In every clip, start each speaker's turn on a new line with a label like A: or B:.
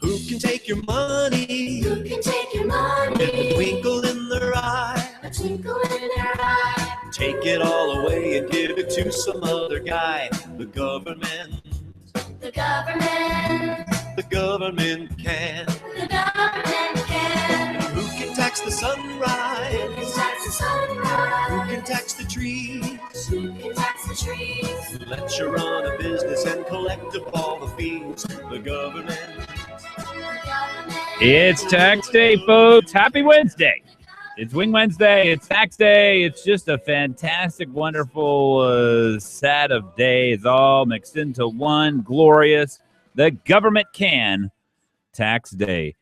A: Who can take your money?
B: Who can take your money?
A: With a twinkle in their eye.
B: A twinkle in their eye.
A: Take it all away and give it to some other guy. The government.
B: The government.
A: The government can.
B: The government can.
A: Who can tax the sunrise?
B: Who can tax the sunrise?
A: Who can tax the trees?
B: Who can tax the trees?
A: Let you run a business and collect up all the fees. The government.
C: It's tax day, folks. Happy Wednesday. It's Wing Wednesday. It's tax day. It's just a fantastic, wonderful set of days all mixed into one glorious, the government can, tax day.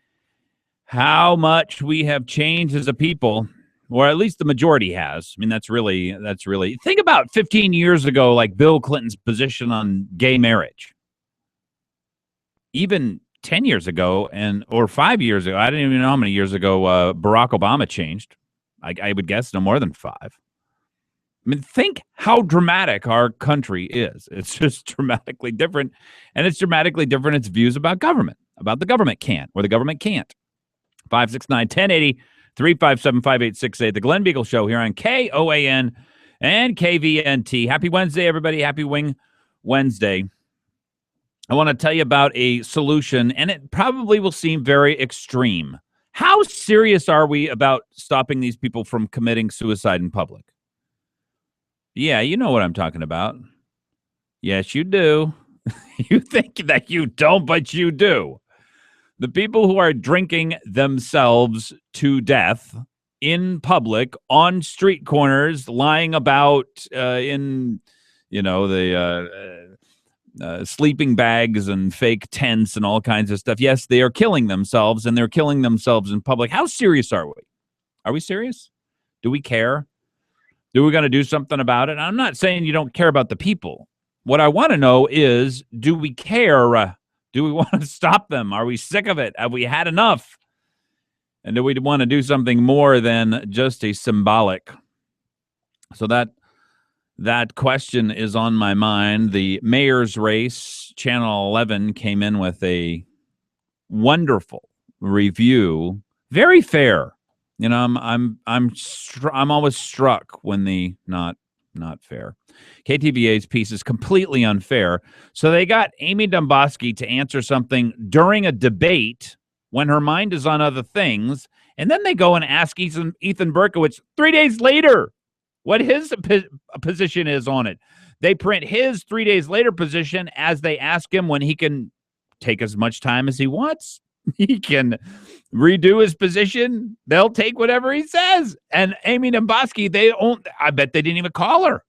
C: How much we have changed as a people, or at least the majority has. I mean, that's really, think about 15 years ago, like Bill Clinton's position on gay marriage. Even 10 years ago or 5 years ago, I didn't even know how many years ago Barack Obama changed. I would guess no more than 5. I mean, think how dramatic our country is. It's just dramatically different, and it's dramatically different its views about government, about the government can or the government can't. 569-1080, 357-5868, the Glen Biegel Show here on KOAN and KVNT. Happy Wednesday, everybody. Happy Wing Wednesday. I want to tell you about a solution, and it probably will seem very extreme. How serious are we about stopping these people from committing suicide in public? Yeah, you know what I'm talking about. Yes, you do. You think that you don't, but you do. The people who are drinking themselves to death in public, on street corners, lying about in, the sleeping bags and fake tents and all kinds of stuff. Yes, they are killing themselves, and they're killing themselves in public. How serious are we? Are we serious? Do we care? Do we going to do something about it? I'm not saying you don't care about the people. What I want to know is, do we care? Do we want to stop them? Are we sick of it? Have we had enough? And do we want to do something more than just a symbolic? So that question is on my mind. The mayor's race, Channel 11 came in with a wonderful review, very fair. You know, I'm always struck when the not fair. KTVA's piece is completely unfair. So they got Amy Domboski to answer something during a debate when her mind is on other things, and then they go and ask Ethan Berkowitz 3 days later what his position is on it. They print his 3 days later position as they ask him when he can take as much time as he wants. He can redo his position. They'll take whatever he says. And Amy Domboski, I bet they didn't even call her.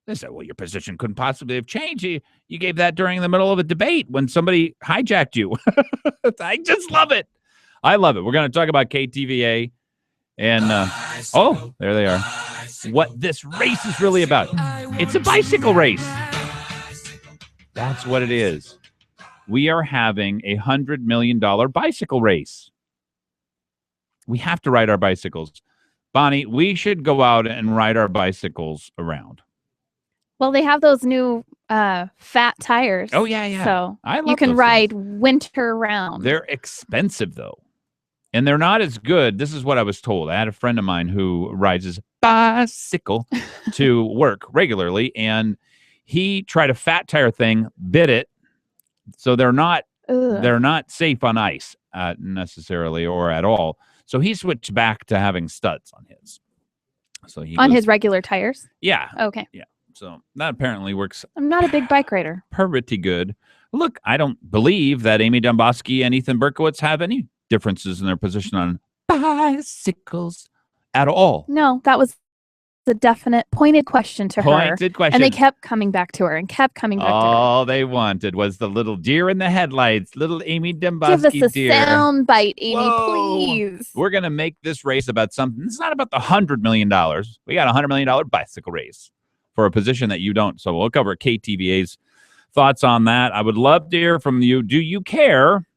C: They said, well, your position couldn't possibly have changed. You gave that during the middle of a debate when somebody hijacked you. I just love it. I love it. We're going to talk about KTVA. And, there they are. What this race is really about. It's a bicycle race. That's what it is. We are having a $100 million bicycle race. We have to ride our bicycles. Bonnie, we should go out and ride our bicycles around.
D: Well, they have those new fat tires.
C: Oh, yeah.
D: So
C: I love
D: you can
C: those
D: ride
C: things.
D: winter round.
C: They're expensive, though. And they're not as good. This is what I was told. I had a friend of mine who rides his bicycle to work regularly, and he tried a fat tire thing, bit it. So they're not safe on ice necessarily or at all. So he switched back to having studs on his. So
D: his regular tires?
C: Yeah.
D: Okay.
C: Yeah. So that apparently works.
D: I'm not a big bike rider.
C: Pretty good. Look, I don't believe that Amy Domboski and Ethan Berkowitz have any differences in their position on bicycles at all.
D: No, that was a definite pointed question to her.
C: Pointed question.
D: And they kept coming back to her and kept coming back to her.
C: All they wanted was the little deer in the headlights, little Amy Domboski
D: deer. Give us a sound bite, Amy,
C: Whoa.
D: Please.
C: We're going to make this race about something. It's not about the $100 million. We got a $100 million bicycle race for a position that you don't. So we'll cover KTVA's thoughts on that. I would love to hear from you. Do you care?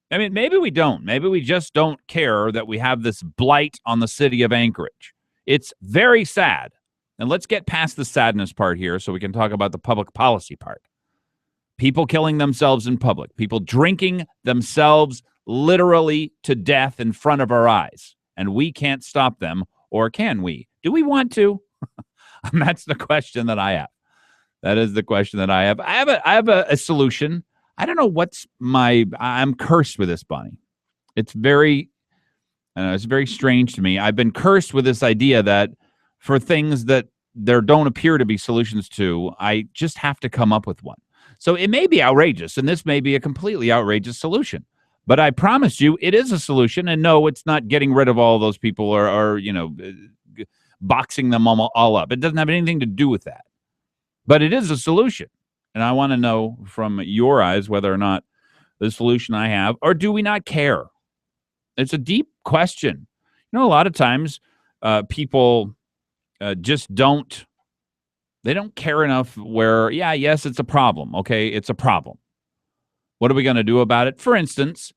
C: I mean, maybe we don't. Maybe we just don't care that we have this blight on the city of Anchorage. It's very sad. And let's get past the sadness part here so we can talk about the public policy part. People killing themselves in public, people drinking themselves literally to death in front of our eyes, and we can't stop them, or can we? Do we want to? That's the question that I have. That is the question that I have. I have a solution. I don't know I'm cursed with this, Bonnie. It's very strange to me. I've been cursed with this idea that for things that there don't appear to be solutions to, I just have to come up with one. So it may be outrageous, and this may be a completely outrageous solution. But I promise you, it is a solution. And no, it's not getting rid of all those people or boxing them all up. It doesn't have anything to do with that. But it is a solution. And I want to know from your eyes whether or not the solution I have, or do we not care? It's a deep question. A lot of times people just don't care enough where, yes, it's a problem. Okay, it's a problem. What are we going to do about it? For instance,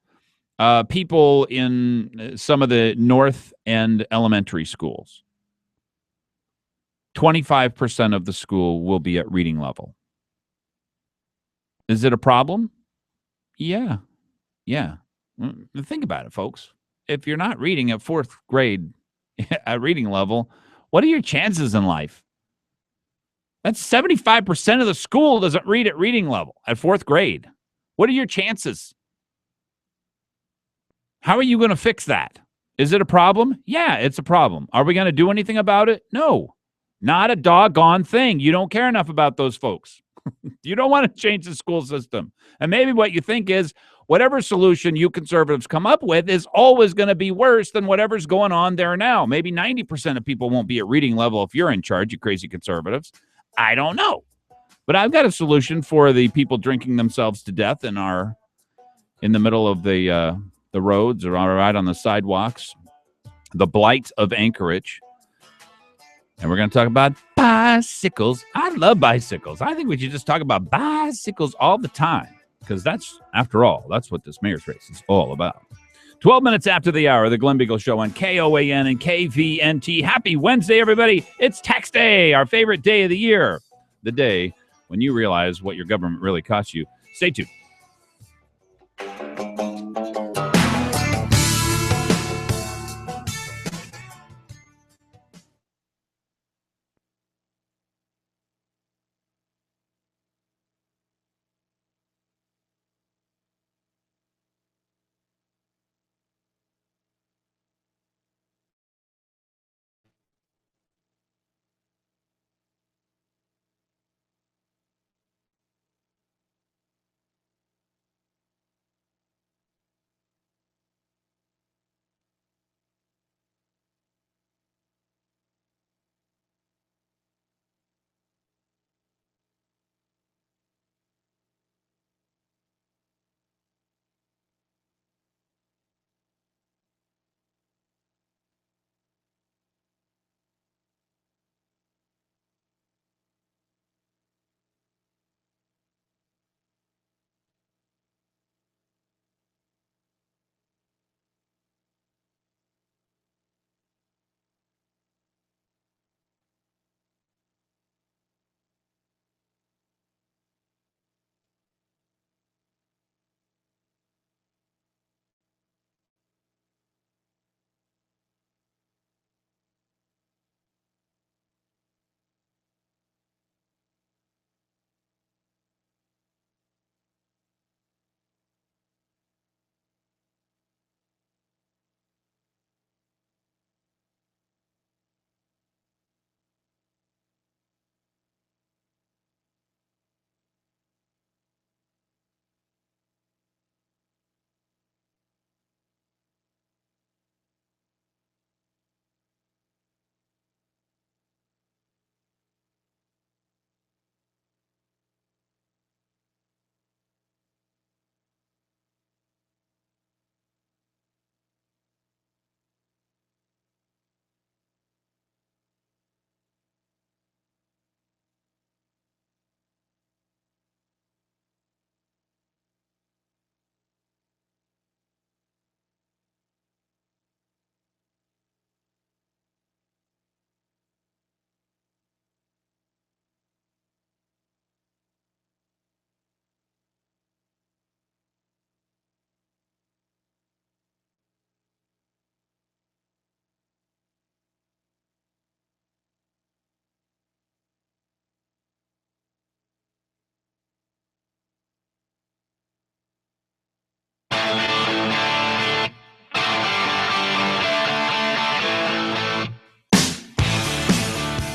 C: people in some of the North End elementary schools, 25% of the school will be at reading level. Is it a problem? Yeah. Think about it, folks. If you're not reading at fourth grade at reading level, what are your chances in life? That's 75% of the school doesn't read at reading level at fourth grade. What are your chances? How are you going to fix that? Is it a problem? Yeah, it's a problem. Are we going to do anything about it? No, not a doggone thing. You don't care enough about those folks. You don't want to change the school system. And maybe what you think is whatever solution you conservatives come up with is always going to be worse than whatever's going on there now. Maybe 90% of people won't be at reading level if you're in charge, you crazy conservatives. I don't know. But I've got a solution for the people drinking themselves to death in the middle of the roads or right on the sidewalks, the blight of Anchorage. And we're going to talk about bicycles. I love bicycles. I think we should just talk about bicycles all the time because that's what this mayor's race is all about. 12 minutes after the hour, the Glen Biegel Show on KOAN and KVNT. Happy Wednesday, everybody. It's tax day, our favorite day of the year. The day when you realize what your government really costs you. Stay tuned.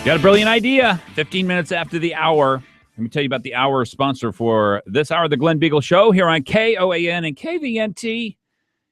C: Got a brilliant idea. 15 minutes after the hour. Let me tell you about the hour sponsor for this hour, the Glen Biegel Show, here on KOAN and KVNT.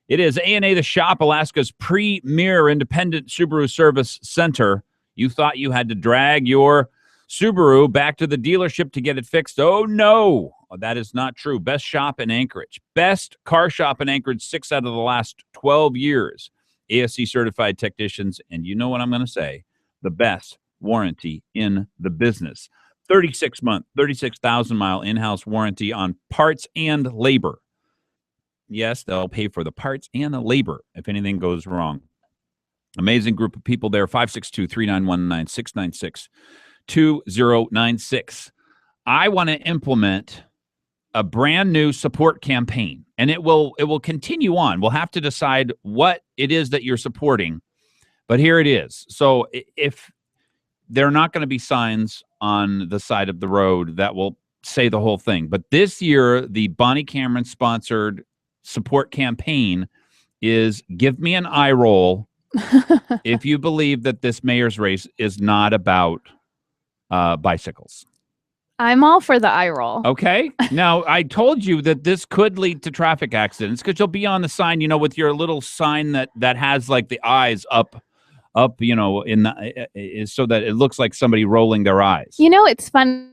C: It is A&A The Shop, Alaska's premier independent Subaru service center. You thought you had to drag your Subaru back to the dealership to get it fixed. Oh, no. That is not true. Best shop in Anchorage. Best car shop in Anchorage 6 out of the last 12 years. ASC certified technicians, and you know what I'm going to say, the best warranty in the business. 36-month, 36,000-mile in-house warranty on parts and labor. Yes, they'll pay for the parts and the labor if anything goes wrong. Amazing group of people there. 562-3919-696-2096. I want to implement a brand new support campaign, and it will continue on. We'll have to decide what it is that you're supporting, but here it is. So if there are not going to be signs on the side of the road that will say the whole thing, but this year the Bonnie Cameron sponsored support campaign is give me an eye roll if you believe that this mayor's race is not about bicycles.
D: I'm all for the eye roll.
C: Okay. Now, I told you that this could lead to traffic accidents because you'll be on the sign, with your little sign that has like the eyes up, in the so that it looks like somebody rolling their eyes.
D: It's funny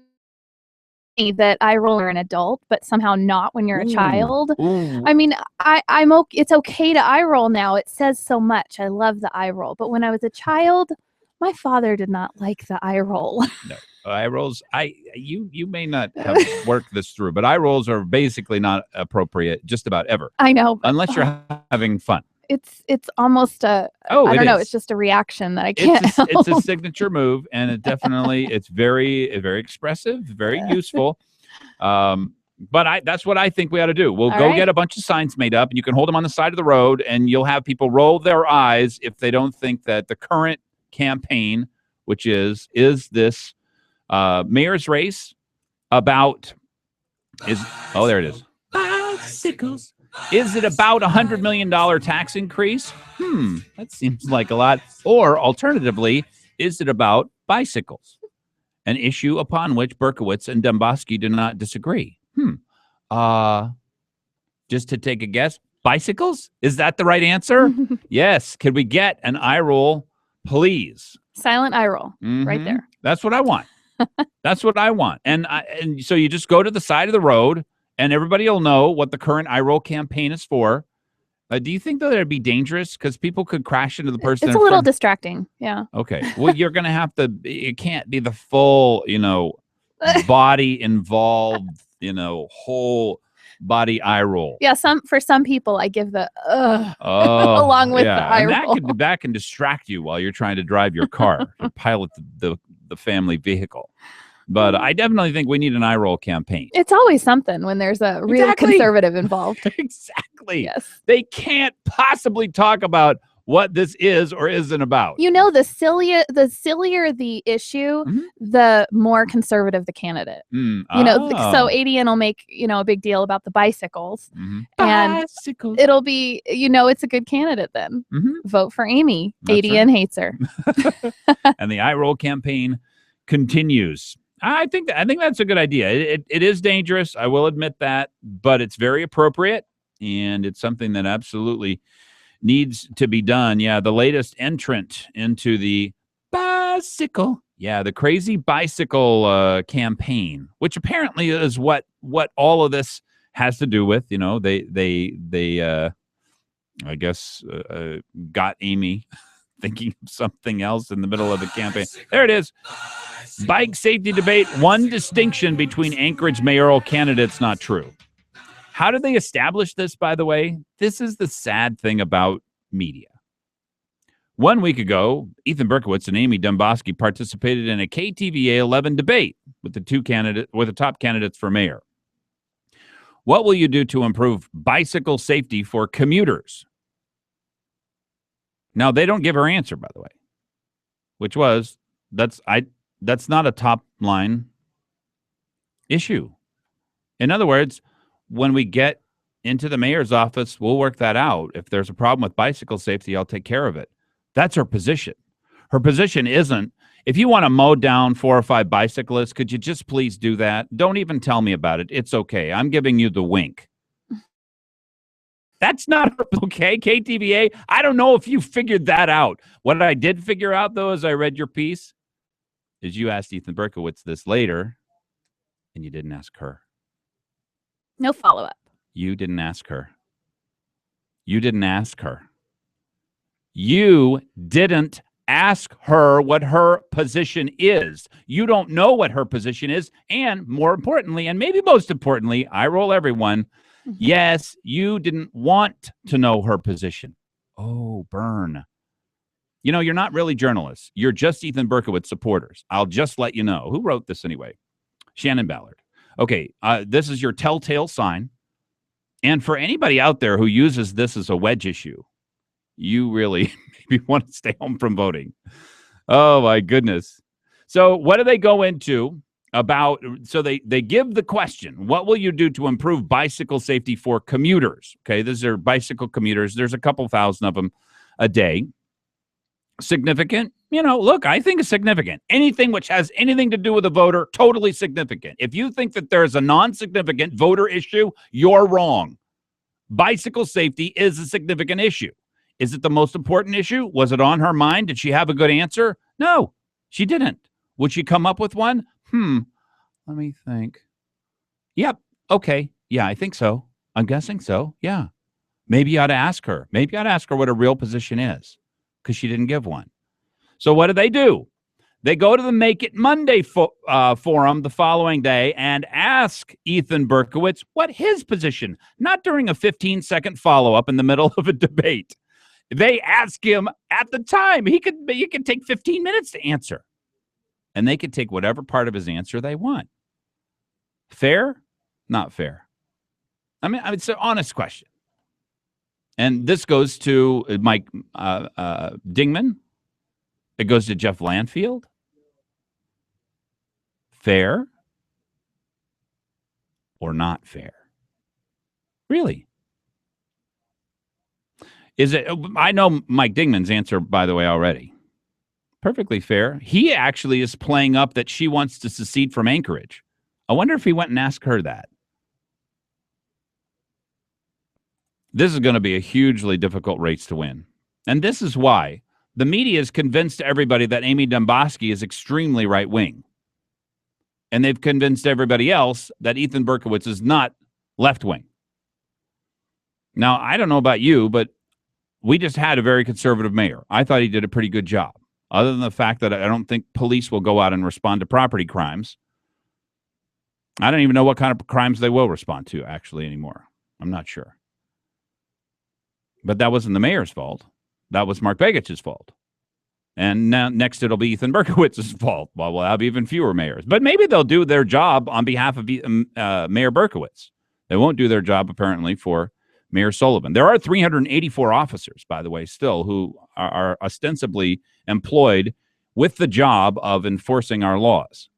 D: that eye roll are an adult, but somehow not when you're a child.
C: Ooh.
D: I mean, I'm okay. It's okay to eye roll now. It says so much. I love the eye roll. But when I was a child, my father did not like the eye roll.
C: No. Eye rolls, you may not have worked this through, but eye rolls are basically not appropriate just about ever.
D: I know.
C: Unless you're having fun.
D: It's almost I don't know. It's just a reaction that I can't help.
C: It's a signature move, and it's very, very expressive, very useful. But that's what I think we ought to do. We'll go get a bunch of signs made up, and you can hold them on the side of the road, and you'll have people roll their eyes if they don't think that the current campaign, which is this mayor's race about there it is. Bicycles. Is it about $100 million tax increase? That seems like a lot. Or alternatively, is it about bicycles? An issue upon which Berkowitz and Domboski do not disagree. Just to take a guess, bicycles? Is that the right answer? Yes. Could we get an eye roll, please?
D: Silent eye roll right there.
C: That's what I want. That's what I want. And so you just go to the side of the road, and everybody will know what the current eye roll campaign is for. Do you think that it'd be dangerous? Because people could crash into the person.
D: It's a little distracting. Yeah.
C: Okay. Well, you're going to have to, it can't be the full, body involved, whole body eye roll.
D: Yeah. For some people, I give the along with the eye roll.
C: That can distract you while you're trying to drive your car to pilot the family vehicle. But I definitely think we need an eye roll campaign.
D: It's always something when there's a real conservative involved.
C: Exactly.
D: Yes.
C: They can't possibly talk about what this is or isn't about.
D: The sillier the issue, the more conservative the candidate. So ADN will make, a big deal about the bicycles. And it'll be, it's a good candidate then. Vote for Amy. That's ADN hates her.
C: And the eye roll campaign continues. I think that's a good idea. It is dangerous. I will admit that, but it's very appropriate, and it's something that absolutely needs to be done. Yeah, the latest entrant into the bicycle. Yeah, the crazy bicycle campaign, which apparently is what all of this has to do with. They I guess got Amy thinking of something else in the middle of the campaign. There it is. Bike safety debate. One distinction between Anchorage mayoral candidates not true. How did they establish this, by the way? This is the sad thing about media. 1 week ago, Ethan Berkowitz and Amy Domboski participated in a KTVA 11 debate with the top candidates for mayor. What will you do to improve bicycle safety for commuters? Now, they don't give her answer, by the way, which was that's not a top line issue. In other words, when we get into the mayor's office, we'll work that out. If there's a problem with bicycle safety, I'll take care of it. That's her position. Her position isn't If you want to mow down 4 or 5 bicyclists, could you just please do that? Don't even tell me about it. It's okay. I'm giving you the wink. That's not okay, KTVA. I don't know if you figured that out. What I did figure out, though, as I read your piece, is you asked Ethan Berkowitz this later, and you didn't ask her.
D: No follow-up.
C: You didn't ask her. You didn't ask her. You didn't ask her what her position is. You don't know what her position is. And more importantly, and maybe most importantly, I roll everyone. Yes, you didn't want to know her position. Oh, burn. You know, you're not really journalists. You're just Ethan Berkowitz supporters. I'll just let you know. Who wrote this anyway? Shannon Ballard. Okay, this is your telltale sign. And for anybody out there who uses this as a wedge issue, you really maybe want to stay home from voting. Oh, my goodness. So what do they go into about? So they give the question, what will you do to improve bicycle safety for commuters? Okay, these are bicycle commuters. There's a couple thousand of them a day. Significant? You know, look, I think it's significant. Anything which has anything to do with a voter, totally significant. If you think that there's a non-significant voter issue, you're wrong. Bicycle safety is a significant issue. Is it the most important issue? Was it on her mind? Did she have a good answer? No, she didn't. Would she come up with one? Let me think. Yep. Okay. Yeah, I think so. I'm guessing so. Yeah. Maybe you ought to ask her. Maybe you ought to ask her what her real position is, because she didn't give one. So what do? They go to the Make It Monday forum the following day and ask Ethan Berkowitz what his position, not during a 15-second follow-up in the middle of a debate. They ask him at the time. He could take 15 minutes to answer. And they could take whatever part of his answer they want. Fair? Not fair. I mean, it's an honest question. And this goes to Mike Dingman. It goes to Jeff Landfield. Fair or not fair? Really? Is it? I know Mike Dingman's answer, by the way, already. Perfectly fair. He actually is playing up that she wants to secede from Anchorage. I wonder if he went and asked her that. This is going to be a hugely difficult race to win. And this is why the media has convinced everybody that Amy Domboski is extremely right-wing. And they've convinced everybody else that Ethan Berkowitz is not left-wing. Now, I don't know about you, but we just had a very conservative mayor. I thought he did a pretty good job. Other than the fact that I don't think police will go out and respond to property crimes. I don't even know what kind of crimes they will respond to, actually, anymore. I'm not sure. But that wasn't the mayor's fault. That was Mark Begich's fault. And now next it'll be Ethan Berkowitz's fault. Well, we'll have even fewer mayors. But maybe they'll do their job on behalf of Mayor Berkowitz. They won't do their job, apparently, for Mayor Sullivan. There are 384 officers, by the way, still, who are ostensibly employed with the job of enforcing our laws.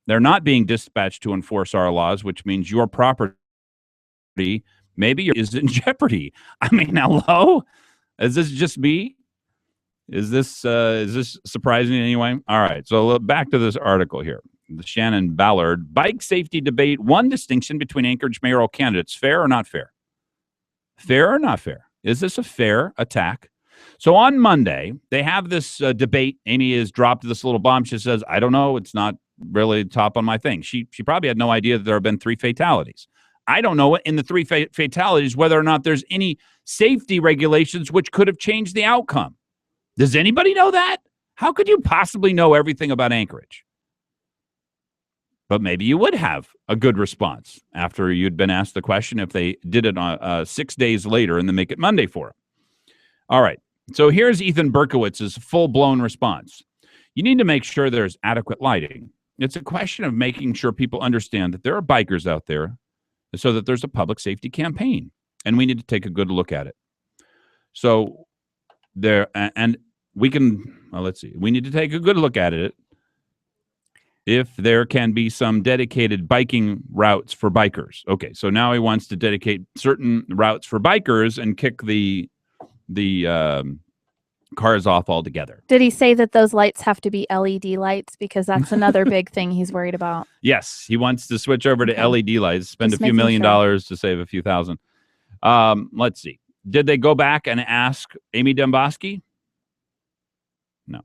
C: They're not being dispatched to enforce our laws, which means your property maybe is in jeopardy. I mean, hello? Is this just me? Is this surprising in any way? All right, so back to this article here. The Shannon Ballard bike safety debate. One distinction between Anchorage mayoral candidates. Fair or not fair? Fair or not fair? Is this a fair attack? So on Monday, they have this debate. Amy has dropped this little bomb. She says, I don't know. It's not really top on my thing. She probably had no idea that there have been 3 fatalities. I don't know in the 3 fatalities whether or not there's any safety regulations which could have changed the outcome. Does anybody know that? How could you possibly know everything about Anchorage? But maybe you would have a good response after you'd been asked the question if they did it 6 days later in the Make It Monday forum. All right. So here's Ethan Berkowitz's full-blown response. You need to make sure there's adequate lighting. It's a question of making sure people understand that there are bikers out there so that there's a public safety campaign, and we need to take a good look at it. So there, and we can, well, let's see, we need to take a good look at it if there can be some dedicated biking routes for bikers. Okay, so now he wants to dedicate certain routes for bikers and kick the cars off altogether.
D: Did he say that those lights have to be LED lights? Because that's another big thing he's worried about.
C: Yes, he wants to switch over to LED lights, spend
D: Just
C: a few
D: making
C: $1 million to save a few thousand. Let's see. Did they go back and ask Amy Demboski? No.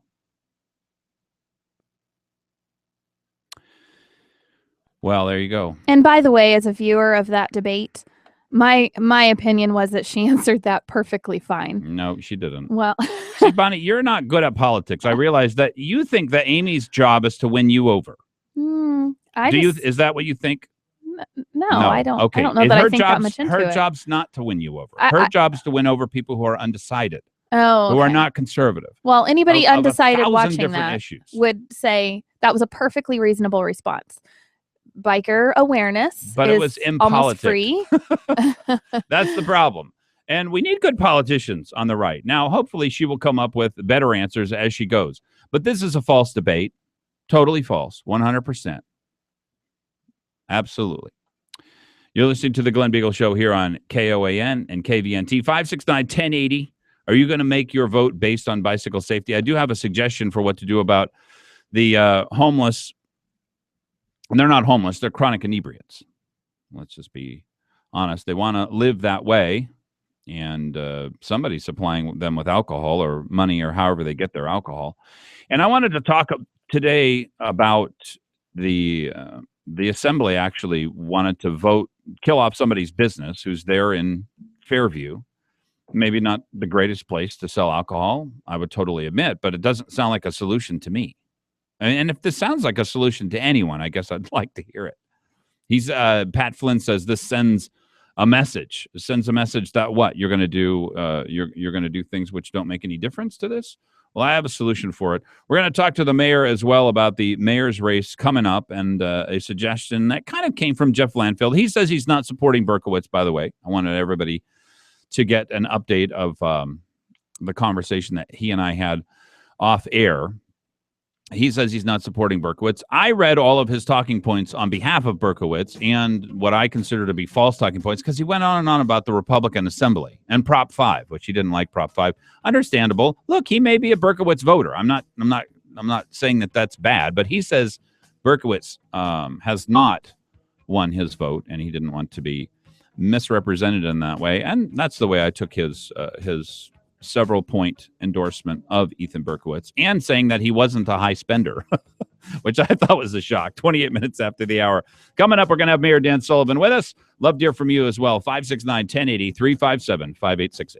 C: Well, there you go.
D: And by the way, as a viewer of that debate, my opinion was that she answered that perfectly fine.
C: No, she didn't.
D: Well,
C: see, Bonnie, you're not good at politics. I realize that you think that Amy's job is to win you over. Is that what you think?
D: No, I don't.
C: Okay.
D: I don't know that I think that much into
C: her
D: it.
C: job's not to win you over. Her job's to win over people who are undecided.
D: Oh,
C: who are not conservative.
D: Well, anybody undecided watching that
C: issues.
D: would say that was a perfectly reasonable response. Biker awareness,
C: but it was
D: almost free.
C: That's the problem. And we need good politicians on the right. Now, hopefully she will come up with better answers as she goes. But this is a false debate. Totally false. 100%. Absolutely. You're listening to the Glen Biegel Show here on KOAN and KVNT. 569-1080. Are you going to make your vote based on bicycle safety? I do have a suggestion for what to do about the homeless. And they're not homeless. They're chronic inebriates. Let's just be honest. They want to live that way. And somebody's supplying them with alcohol or money or however they get their alcohol. And I wanted to talk today about the assembly actually wanted to vote, kill off somebody's business who's there in Fairview. Maybe not the greatest place to sell alcohol, I would totally admit, but it doesn't sound like a solution to me. And if this sounds like a solution to anyone, I guess I'd like to hear it. Pat Flynn says this sends a message. It sends a message that what you're going to do. You're going to do things which don't make any difference to this. Well, I have a solution for it. We're going to talk to the mayor as well about the mayor's race coming up and a suggestion that kind of came from Jeff Landfield. He says he's not supporting Berkowitz, by the way. I wanted everybody to get an update of the conversation that he and I had off air. He says he's not supporting Berkowitz. I read all of his talking points on behalf of Berkowitz and what I consider to be false talking points because he went on and on about the Republican Assembly and Prop 5, which he didn't like Prop 5. Understandable. Look, he may be a Berkowitz voter. I'm not saying that that's bad, but he says Berkowitz has not won his vote and he didn't want to be misrepresented in that way. And that's the way I took his several point endorsement of Ethan Berkowitz and saying that he wasn't a high spender, which I thought was a shock. 28 minutes after the hour. Coming up, we're going to have Mayor Dan Sullivan with us. Love to hear from you as well. 569-1080, 357-5868.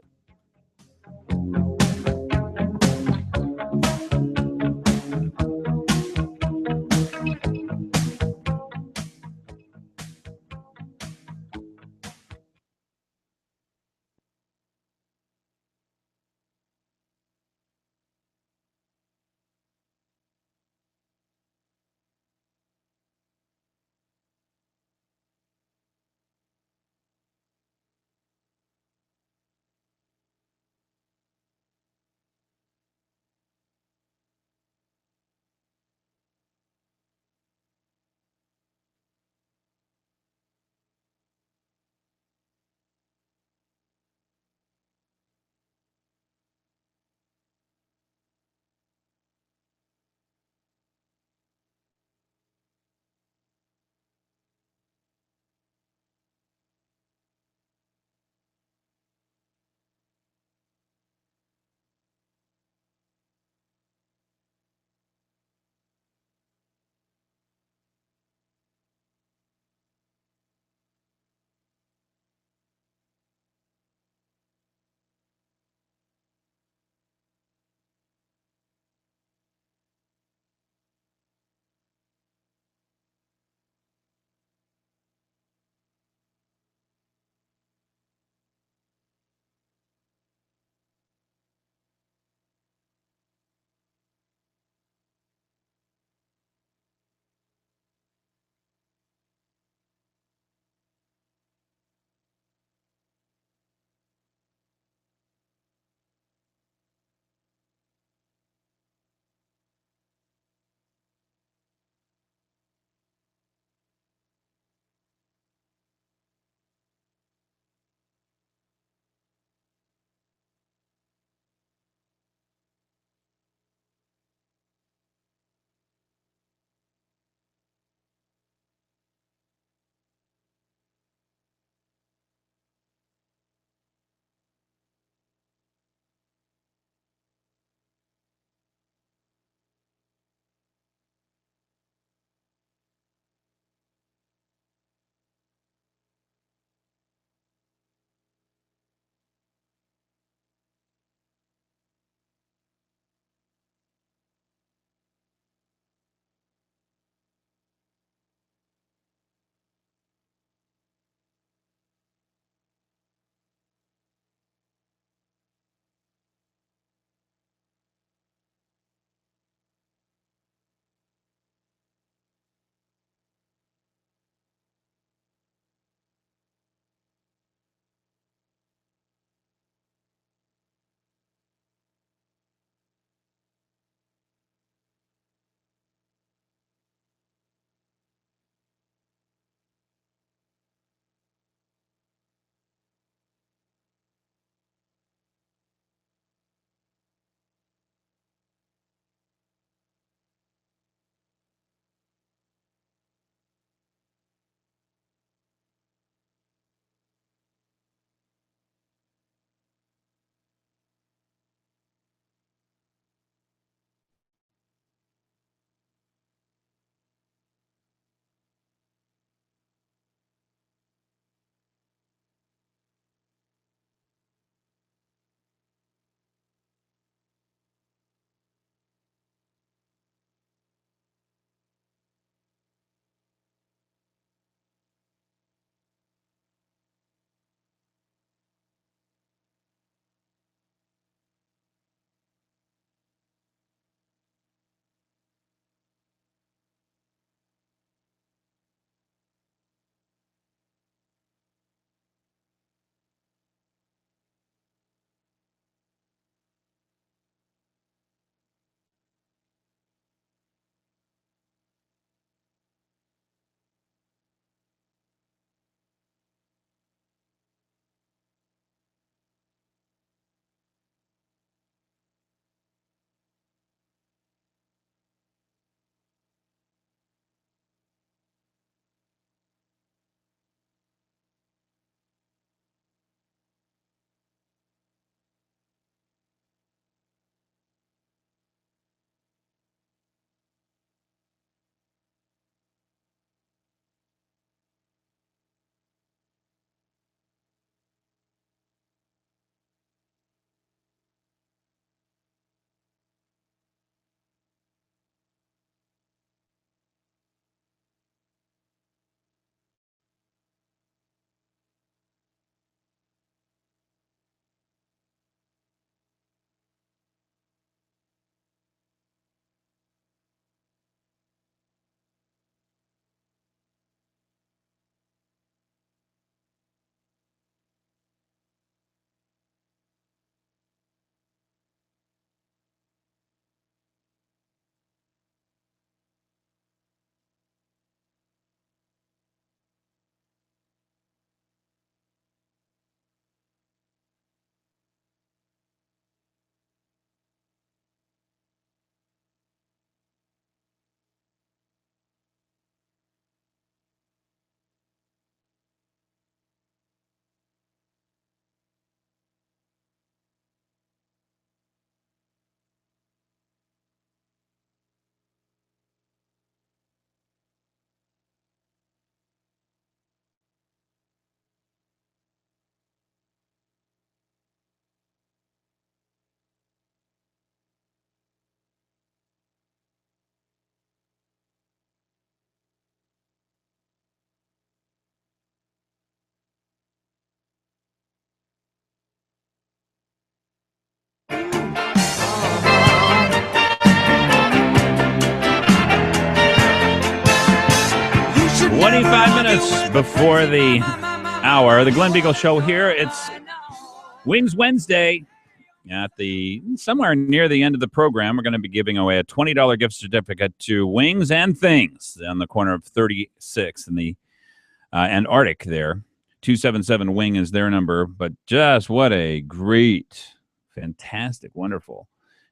C: 25 minutes before the hour. The Glen Biegel Show here. It's Wings Wednesday. At somewhere near the end of the program, we're going to be giving away a $20 gift certificate to Wings and Things on the corner of 36 in the Antarctic there. 277 Wing is their number, but just what a great, fantastic, wonderful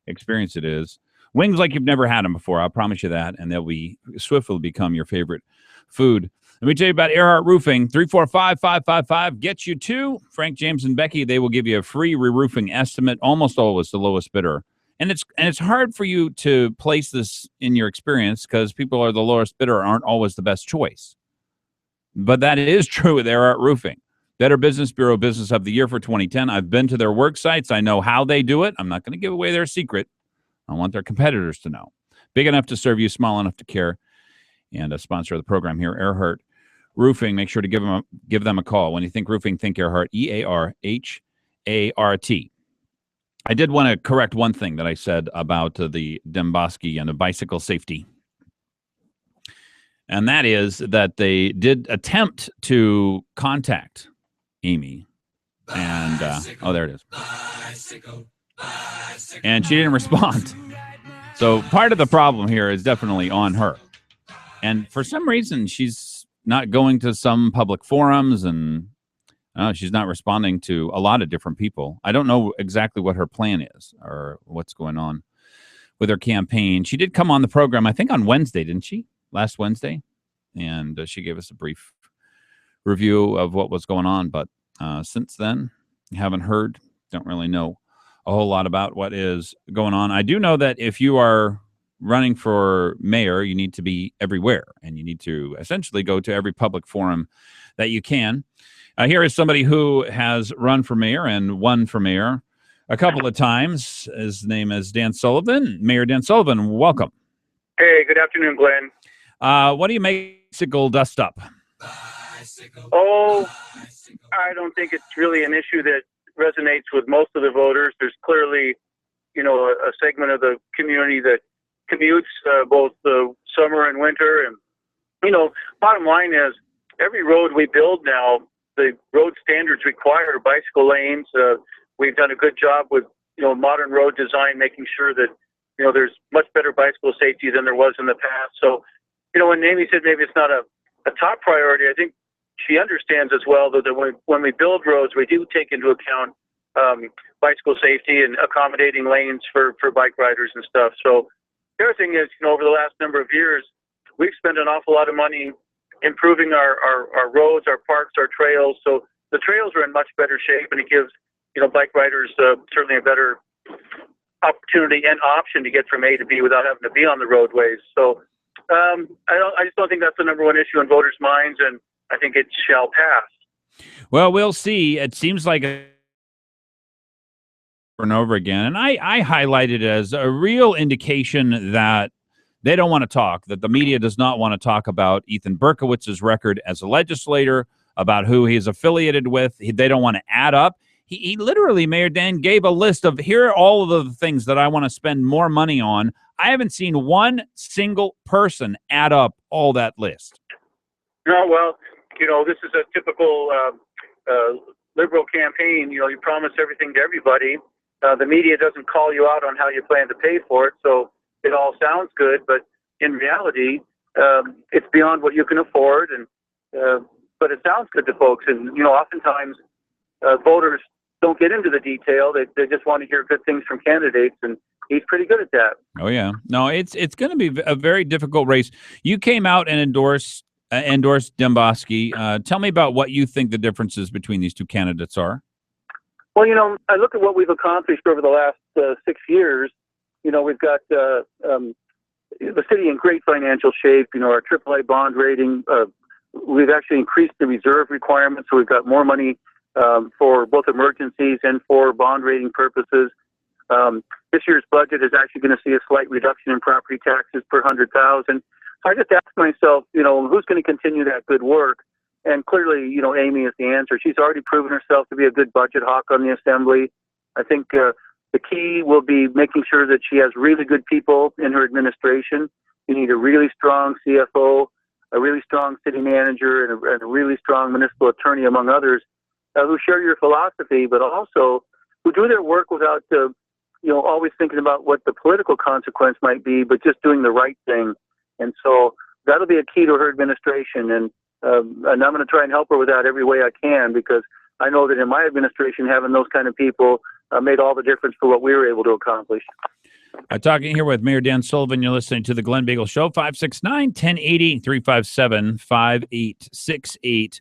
C: experience it is. Wings like you've never had them before, I'll promise you that, and they'll be swiftly become your favorite food. Let me tell you about Earhart Roofing. 345-555 gets you to Frank, James, and Becky. They will give you a free re-roofing estimate, almost always the lowest bidder. And it's hard for you to place this in your experience because people are the lowest bidder aren't always the best choice. But that is true with Earhart Roofing. Better Business Bureau Business of the Year for 2010. I've been to their work sites. I know how they do it. I'm not going to give away their secret. I want their competitors to know. Big enough to serve you, small enough to care. And a sponsor of the program here, Earhart Roofing. Make sure to give them a call. When you think roofing, think Earhart, EARHART. I did want to correct one thing that I said about the Demboski and the bicycle safety. And that is that they did attempt to contact Amy. And, there it is. And she didn't respond. So part of the problem here is definitely on her. And for some reason, she's not going to some public forums and she's not responding to a lot of different people. I don't know exactly what her plan is or what's going on with her campaign. She did come on the program, I think on Wednesday, didn't she? Last Wednesday. And she gave us a brief review of what was going on. But since then, haven't heard, don't really know a whole lot about what is going on. I do know that if you are running for mayor, you need to be everywhere, and you need to essentially go to every public forum that you can. Here is somebody who has run for mayor and won for mayor a couple of times. His name is Dan Sullivan. Mayor Dan Sullivan, welcome.
E: Hey, good afternoon, Glenn.
C: What do you make bicycle dust up?
E: Oh, I don't think it's really an issue that resonates with most of the voters. There's clearly, a segment of the community that commutes both the summer and winter. And, bottom line is every road we build now, the road standards require bicycle lanes. We've done a good job with, modern road design, making sure that, there's much better bicycle safety than there was in the past. So, when Amy said maybe it's not a top priority, I think she understands as well that when we build roads, we do take into account bicycle safety and accommodating lanes for bike riders and stuff. So the other thing is, over the last number of years, we've spent an awful lot of money improving our roads, our parks, our trails. So the trails are in much better shape, and it gives, bike riders certainly a better opportunity and option to get from A to B without having to be on the roadways. So I just don't think that's the number one issue in voters' minds, and I think it shall pass.
C: Well, we'll see. It seems like over and over again, and I highlighted it as a real indication that they don't want to talk, that the media does not want to talk about Ethan Berkowitz's record as a legislator, about who he's affiliated with. They don't want to add up. He literally, Mayor Dan, gave a list of, here are all of the things that I want to spend more money on. I haven't seen one single person add up all that list.
E: No, well, this is a typical liberal campaign. You promise everything to everybody. The media doesn't call you out on how you plan to pay for it, so it all sounds good. But in reality, it's beyond what you can afford. But it sounds good to folks. And, oftentimes voters don't get into the detail. They just want to hear good things from candidates, and he's pretty good at that.
C: Oh, yeah. No, it's going to be a very difficult race. You came out and endorsed Demboski. Tell me about what you think the differences between these two candidates are.
E: Well, I look at what we've accomplished over the last 6 years. We've got the city in great financial shape. Our AAA bond rating. We've actually increased the reserve requirement, so we've got more money for both emergencies and for bond rating purposes. This year's budget is actually going to see a slight reduction in property taxes per 100,000. So I just ask myself, who's going to continue that good work? And clearly, Amy is the answer. She's already proven herself to be a good budget hawk on the assembly. I think the key will be making sure that she has really good people in her administration. You need a really strong CFO, a really strong city manager and a really strong municipal attorney, among others, who share your philosophy, but also who do their work without always thinking about what the political consequence might be, but just doing the right thing. And so that'll be a key to her administration. And I'm going to try and help her with that every way I can, because I know that in my administration, having those kind of people made all the difference for what we were able to accomplish.
C: Talking here with Mayor Dan Sullivan. You're listening to the Glen Biegel Show, 569-1080, 357-5868.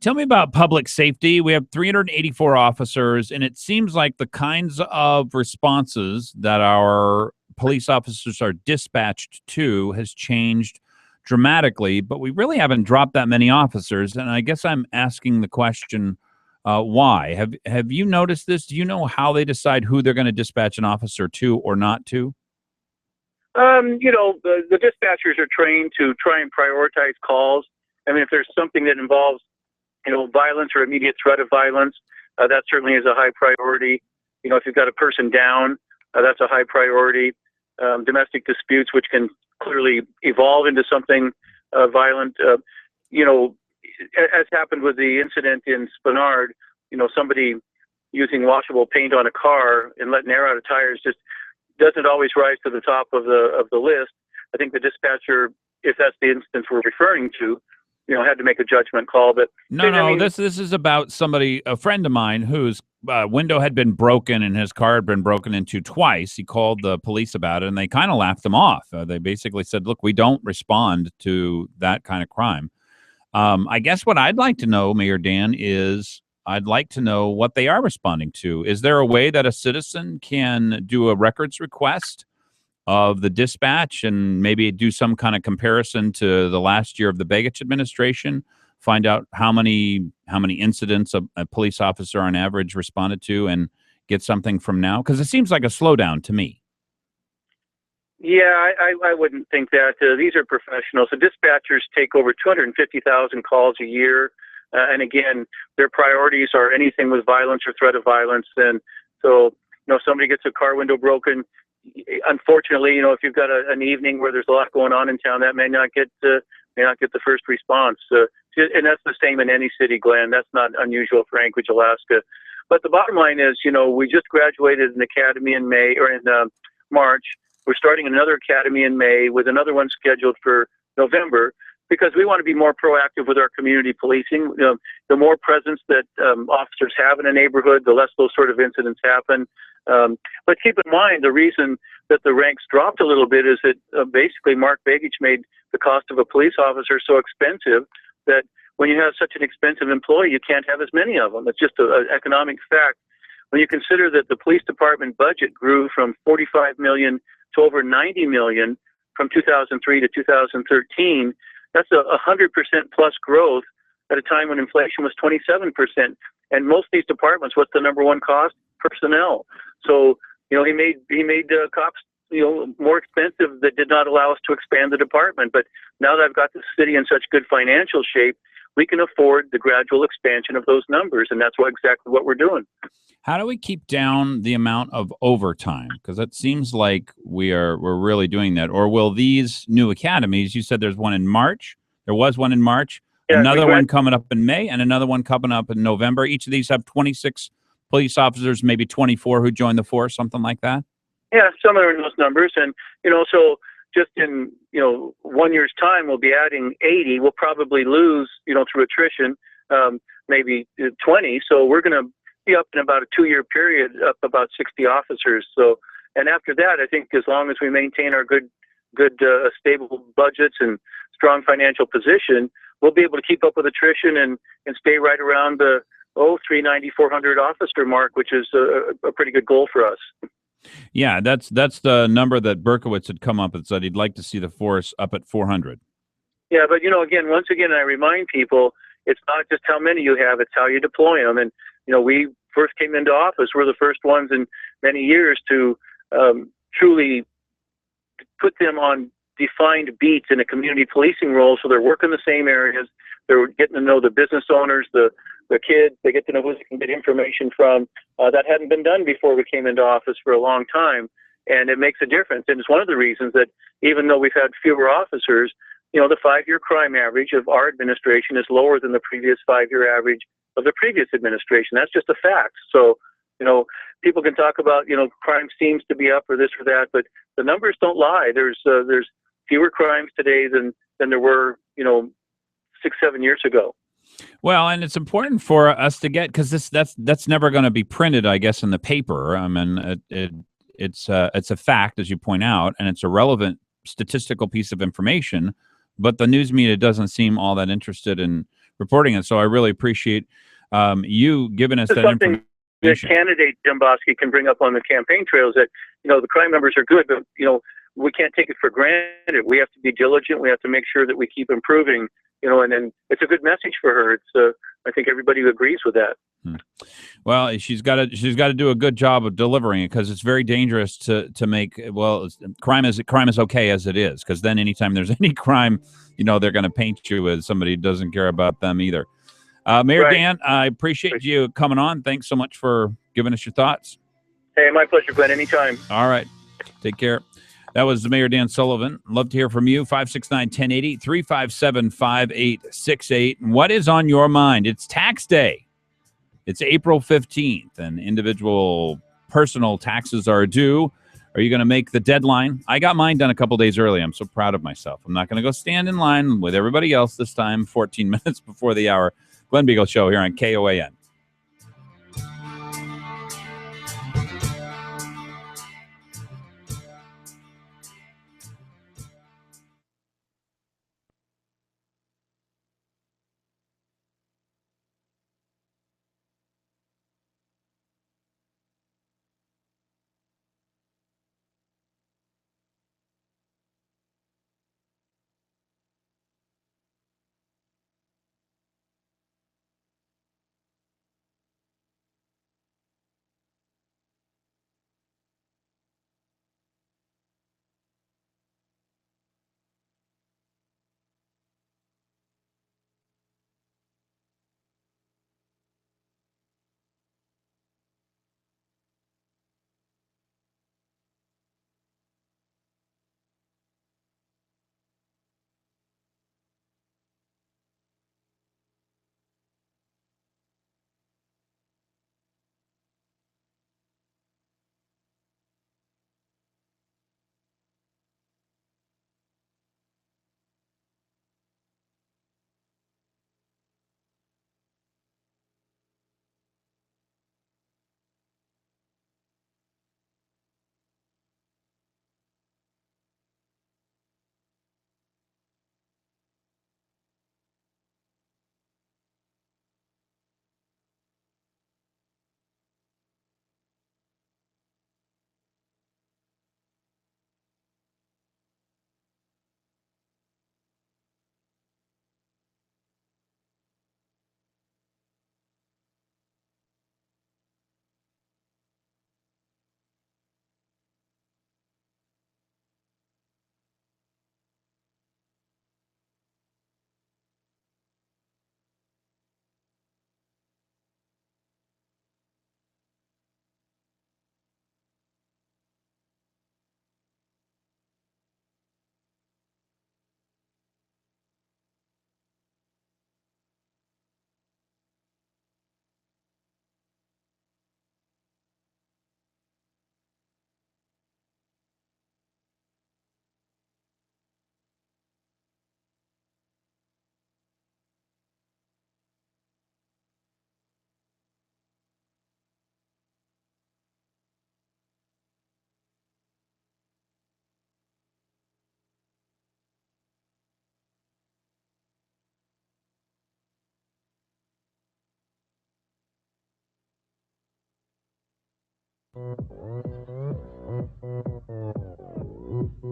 C: Tell me about public safety. We have 384 officers, and it seems like the kinds of responses that our police officers are dispatched to has changed dramatically, but we really haven't dropped that many officers. And I guess I'm asking the question, why? Have you noticed this? Do you know how they decide who they're going to dispatch an officer to or not to?
E: The dispatchers are trained to try and prioritize calls. I mean, if there's something that involves, violence or immediate threat of violence, that certainly is a high priority. If you've got a person down, that's a high priority. Domestic disputes, which can clearly evolve into something violent, as happened with the incident in Spenard, somebody using washable paint on a car and letting air out of tires just doesn't always rise to the top of the list. I think the dispatcher, if that's the instance we're referring to, had to make a judgment call. But
C: this is about somebody, a friend of mine, whose window had been broken and his car had been broken into twice. He called the police about it, and they kind of laughed him off. They basically said, look, we don't respond to that kind of crime. I guess what I'd like to know, Mayor Dan, is I'd like to know what they are responding to. Is there a way that a citizen can do a records request of the dispatch and maybe do some kind of comparison to the last year of the Begich administration, find out how many incidents a police officer on average responded to, and get something from now? Because it seems like a slowdown to me.
E: Yeah, I wouldn't think that. These are professionals. The dispatchers take over 250,000 calls a year. And again, their priorities are anything with violence or threat of violence. And so, somebody gets a car window broken. Unfortunately, if you've got an evening where there's a lot going on in town, that may not get the first response. And that's the same in any city, Glenn. That's not unusual for Anchorage, Alaska. But the bottom line is, we just graduated an academy in March. We're starting another academy in May with another one scheduled for November, because we want to be more proactive with our community policing. The more presence that officers have in a neighborhood, the less those sort of incidents happen. But keep in mind, the reason that the ranks dropped a little bit is that basically Mark Begich made the cost of a police officer so expensive that when you have such an expensive employee, you can't have as many of them. It's just an economic fact. When you consider that the police department budget grew from $45 million to over $90 million from 2003 to 2013, that's 100% plus growth at a time when inflation was 27%. And most of these departments, what's the number one cost? Personnel. So, he made cops, more expensive, that did not allow us to expand the department. But now that I've got the city in such good financial shape, we can afford the gradual expansion of those numbers. And that's exactly what we're doing.
C: How do we keep down the amount of overtime? Because it seems like we're really doing that. Or will these new academies, you said there's one in March. There was one in March, another one coming up in May, and another one coming up in November. Each of these have 26 police officers, maybe 24 who join the force, something like that?
E: Yeah, some are in those numbers. And, so just in, 1 year's time, we'll be adding 80. We'll probably lose, through attrition, maybe 20. So we're going to be up in about a 2-year period, up about 60 officers. So, and after that, I think as long as we maintain our good, stable budgets and strong financial position, we'll be able to keep up with attrition and stay right around the 390, 400 officer mark, which is a pretty good goal for us.
C: Yeah, that's the number that Berkowitz had come up and said he'd like to see the force up at 400.
E: Yeah, but once again, I remind people, it's not just how many you have, it's how you deploy them. And we first came into office, we're the first ones in many years to truly put them on defined beats in a community policing role, so they're working the same areas, they're getting to know the business owners, the kids, they get to know who they can get information from. That hadn't been done before we came into office for a long time, and it makes a difference. And it's one of the reasons that even though we've had fewer officers, the 5-year crime average of our administration is lower than the previous 5-year average of the previous administration. That's just a fact. So, people can talk about, crime seems to be up or this or that, but the numbers don't lie. There's fewer crimes today than there were, 6-7 years ago.
C: Well, and it's important for us to get, because that's never going to be printed, I guess, in the paper. I mean, it's a fact, as you point out, and it's a relevant statistical piece of information, but the news media doesn't seem all that interested in reporting it. So I really appreciate you giving us that information.
E: The candidate Demboski can bring up on the campaign trails that, the crime numbers are good, but, we can't take it for granted. We have to be diligent. We have to make sure that we keep improving, and then it's a good message for her. I think everybody agrees with that.
C: Well, she's got to do a good job of delivering it, because it's very dangerous to make, crime is okay as it is, because then anytime there's any crime, they're going to paint you as somebody who doesn't care about them either. Mayor
E: Right.
C: Dan, I appreciate you coming on. Thanks so much for giving us your thoughts.
E: Hey, my pleasure, Glenn. Anytime.
C: All right. Take care. That was Mayor Dan Sullivan. Love to hear from you. 569-1080, 357-5868. What is on your mind? It's tax day. It's April 15th, and individual personal taxes are due. Are you going to make the deadline? I got mine done a couple days early. I'm so proud of myself. I'm not going to go stand in line with everybody else this time, 14 minutes before the hour. Glen Biegel Show here on KOAN.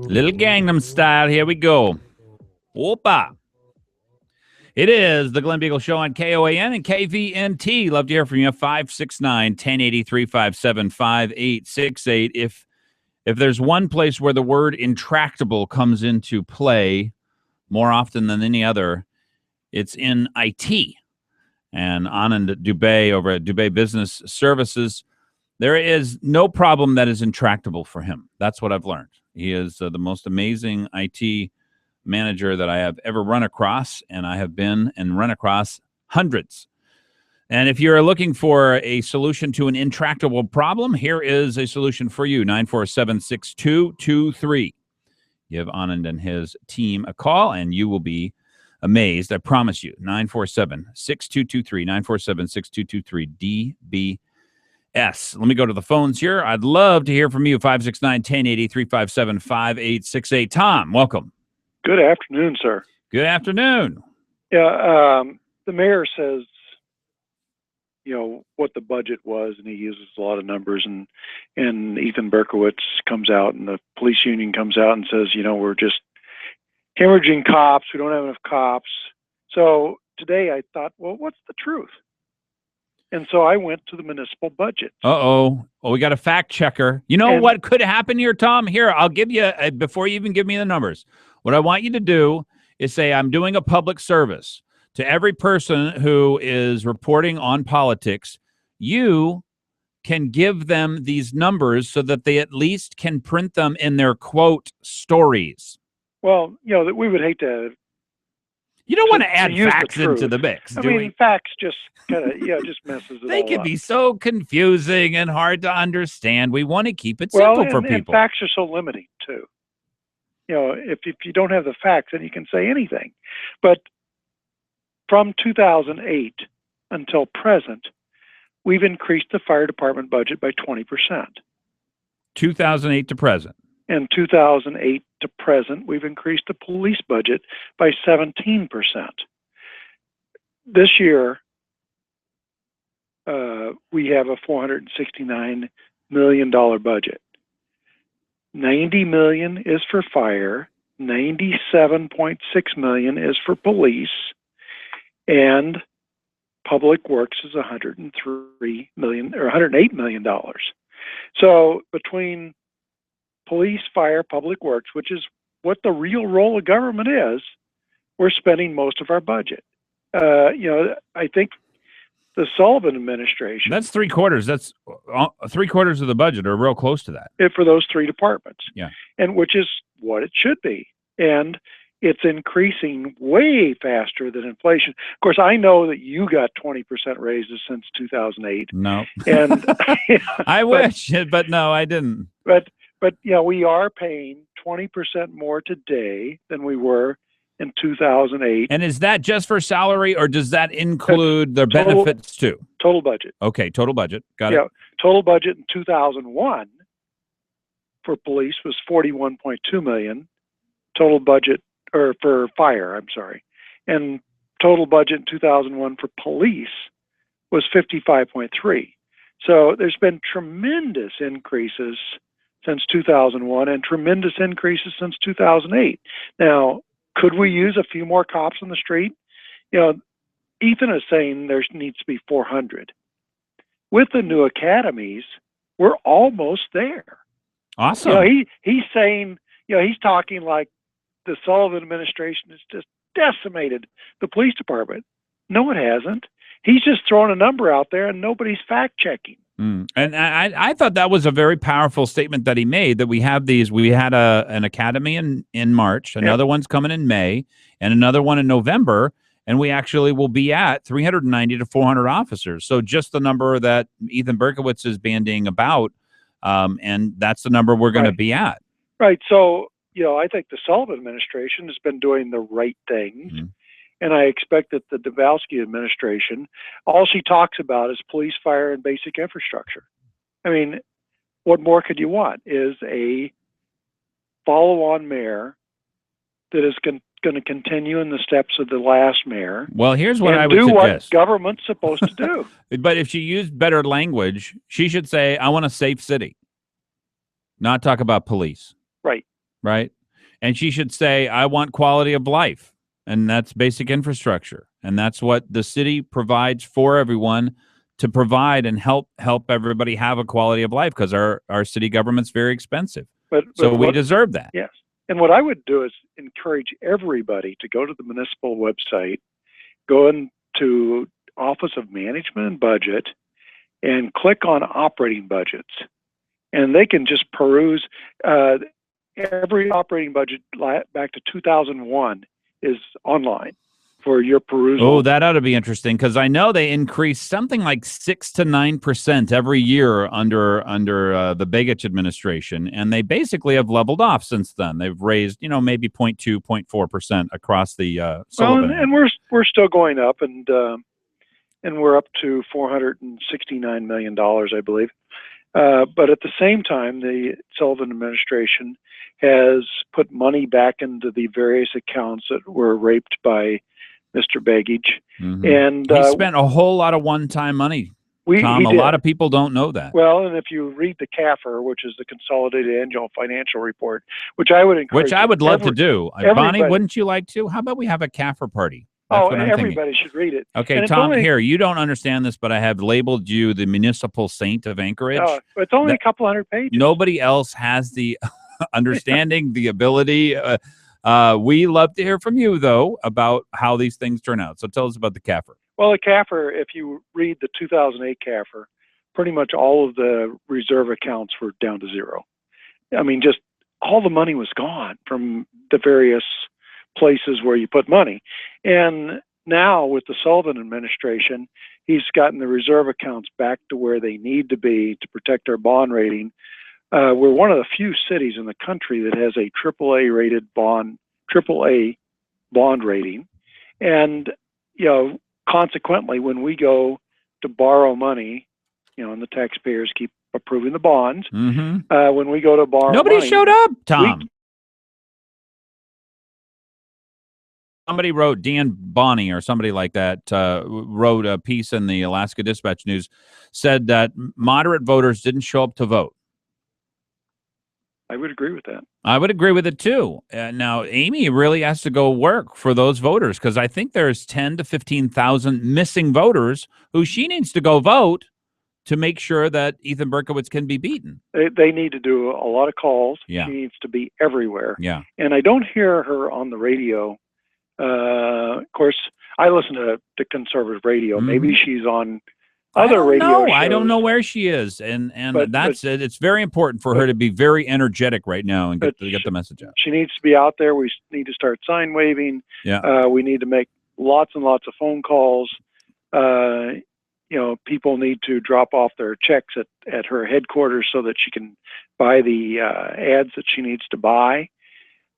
C: Little Gangnam Style. Here we go. Whoopa. It is the Glen Biegel Show on KOAN and KVNT. Love to hear from you. 569-1080, 357-5868. If there's one place where the word intractable comes into play more often than any other, it's in IT. And Anand Dubey over at Dubey Business Services, there is no problem that is intractable for him. That's what I've learned. He is the most amazing IT manager that I have ever run across, and I have been and run across hundreds. And if you're looking for a solution to an intractable problem, here is a solution for you. 947-6223. Give Anand and his team a call, and you will be amazed. I promise you. 947-6223. 947-6223. DBS. Let me go to the phones here. I'd love to hear from you. 569-1080, 357-5868. Tom, welcome.
F: Good afternoon, sir.
C: Good afternoon.
F: Yeah, the mayor says, what the budget was, and he uses a lot of numbers, and Ethan Berkowitz comes out, and the police union comes out and says, we're just hemorrhaging cops. We don't have enough cops. So today I thought, well, what's the truth? And so I went to the municipal budget.
C: Uh-oh. Well, we got a fact checker. You know what could happen here, Tom? Here, I'll give you, before you even give me the numbers, what I want you to do is say, I'm doing a public service. To every person who is reporting on politics, you can give them these numbers so that they at least can print them in their, quote, stories.
F: Well, that we would hate to...
C: You don't want to add facts into the mix, do we?
F: Facts just kind of, just messes it
C: They
F: all
C: can
F: up.
C: be so confusing and hard to understand. We want to keep it simple for people.
F: And facts are so limiting, too. If you don't have the facts, then you can say anything. But from 2008 until present, we've increased the fire department budget by 20%.
C: 2008 to present.
F: And 2008 to present, we've increased the police budget by 17%. This year, we have a $469 million budget. $90 million is for fire, $97.6 million is for police, and Public Works is $103 million or $108 million. So between police, fire, Public Works, which is what the real role of government is, we're spending most of our budget. I think the Sullivan administration.
C: That's 3/4. That's 3/4 of the budget, or real close to that.
F: For those three departments.
C: Yeah.
F: And which is what it should be. And it's increasing way faster than inflation. Of course, I know that you got 20% raises since 2008.
C: No.
F: And
C: I wish, but no, I didn't.
F: But we are paying 20% more today than we were in 2008.
C: And is that just for salary, or does that include the benefits too?
F: Total budget.
C: Okay, total budget. Got it.
F: Total budget in 2001 for police was $41.2 million. Total budget, or for fire, I'm sorry. And total budget in 2001 for police was $55.3. So there's been tremendous increases since 2001 and tremendous increases since 2008. Now, could we use a few more cops on the street? Ethan is saying there needs to be 400. With the new academies, we're almost there.
C: Awesome.
F: He's saying, he's talking like the Sullivan administration has just decimated the police department. No, it hasn't. He's just throwing a number out there and nobody's fact checking.
C: And I thought that was a very powerful statement that he made, that we had an academy in March, another one's coming in May, and another one in November, and we actually will be at 390 to 400 officers. So just the number that Ethan Berkowitz is bandying about, and that's the number we're going to be at.
F: Right. So, I think the Sullivan administration has been doing the right things. Mm-hmm. And I expect that the Dubowski administration, all she talks about is police, fire, and basic infrastructure. I mean, what more could you want? Is a follow-on mayor that is going to continue in the steps of the last mayor.
C: Well, here's what I would
F: do
C: suggest.
F: What government's supposed to do.
C: But if she used better language, she should say, I want a safe city, not talk about police.
F: Right.
C: Right? And she should say, I want quality of life. And that's basic infrastructure. And that's what the city provides for everyone, to provide and help everybody have a quality of life, because our city government's very expensive. But we deserve that.
F: Yes. And what I would do is encourage everybody to go to the municipal website, go into Office of Management and Budget, and click on operating budgets. And they can just peruse. every operating budget back to 2001 is online for your perusal.
C: Oh, that ought to be interesting, because I know they increased something like 6 to 9% every year under the Begich administration, and they basically have leveled off since then. They've raised, maybe 0.2, 0.4% across the Sullivan.
F: Well, and we're still going up, and we're up to $469 million, I believe. But at the same time, the Sullivan administration has put money back into the various accounts that were raped by Mr. Begich.
C: Mm-hmm.
F: And
C: he spent a whole lot of one-time money, Tom. A lot of people don't know that.
F: Well, and if you read the CAFR, which is the Consolidated Annual Financial Report, which I would encourage,
C: which I would love to do. Bonnie, wouldn't you like to? How about we have a CAFR party? That's what I'm
F: everybody
C: thinking.
F: should read it.
C: Okay, Tom, here, you don't understand this, but I have labeled you the municipal saint of Anchorage.
F: It's only a couple hundred pages.
C: Nobody else has the understanding, the ability. We love to hear from you, though, about how these things turn out. So tell us about the CAFR.
F: Well, the CAFR, if you read the 2008 CAFR, pretty much all of the reserve accounts were down to zero. I mean, just all the money was gone from the various places where you put money. And now with the Sullivan administration, he's gotten the reserve accounts back to where they need to be to protect our bond rating. We're one of the few cities in the country that has a AAA bond rating. And, consequently, when we go to borrow money, and the taxpayers keep approving the bonds, when we go to borrow
C: nobody
F: money,
C: showed up, Tom. Somebody wrote, Dan Bonney or somebody like that, wrote a piece in the Alaska Dispatch News, said that moderate voters didn't show up to vote.
F: I would agree with that.
C: I would agree with it, too. Now, Amy really has to go work for those voters, because I think there's 10 to 15,000 missing voters who she needs to go vote to make sure that Ethan Berkowitz can be beaten.
F: They need to do a lot of calls.
C: Yeah.
F: She needs to be everywhere.
C: Yeah.
F: And I don't hear her on the radio. Of course, I listen to conservative radio. Maybe she's on other radio shows.
C: I don't know where she is, and that's it. It's very important for her to be very energetic right now and get the message out.
F: She needs to be out there. We need to start sign waving.
C: Yeah.
F: We need to make lots and lots of phone calls. People need to drop off their checks at her headquarters so that she can buy the ads that she needs to buy.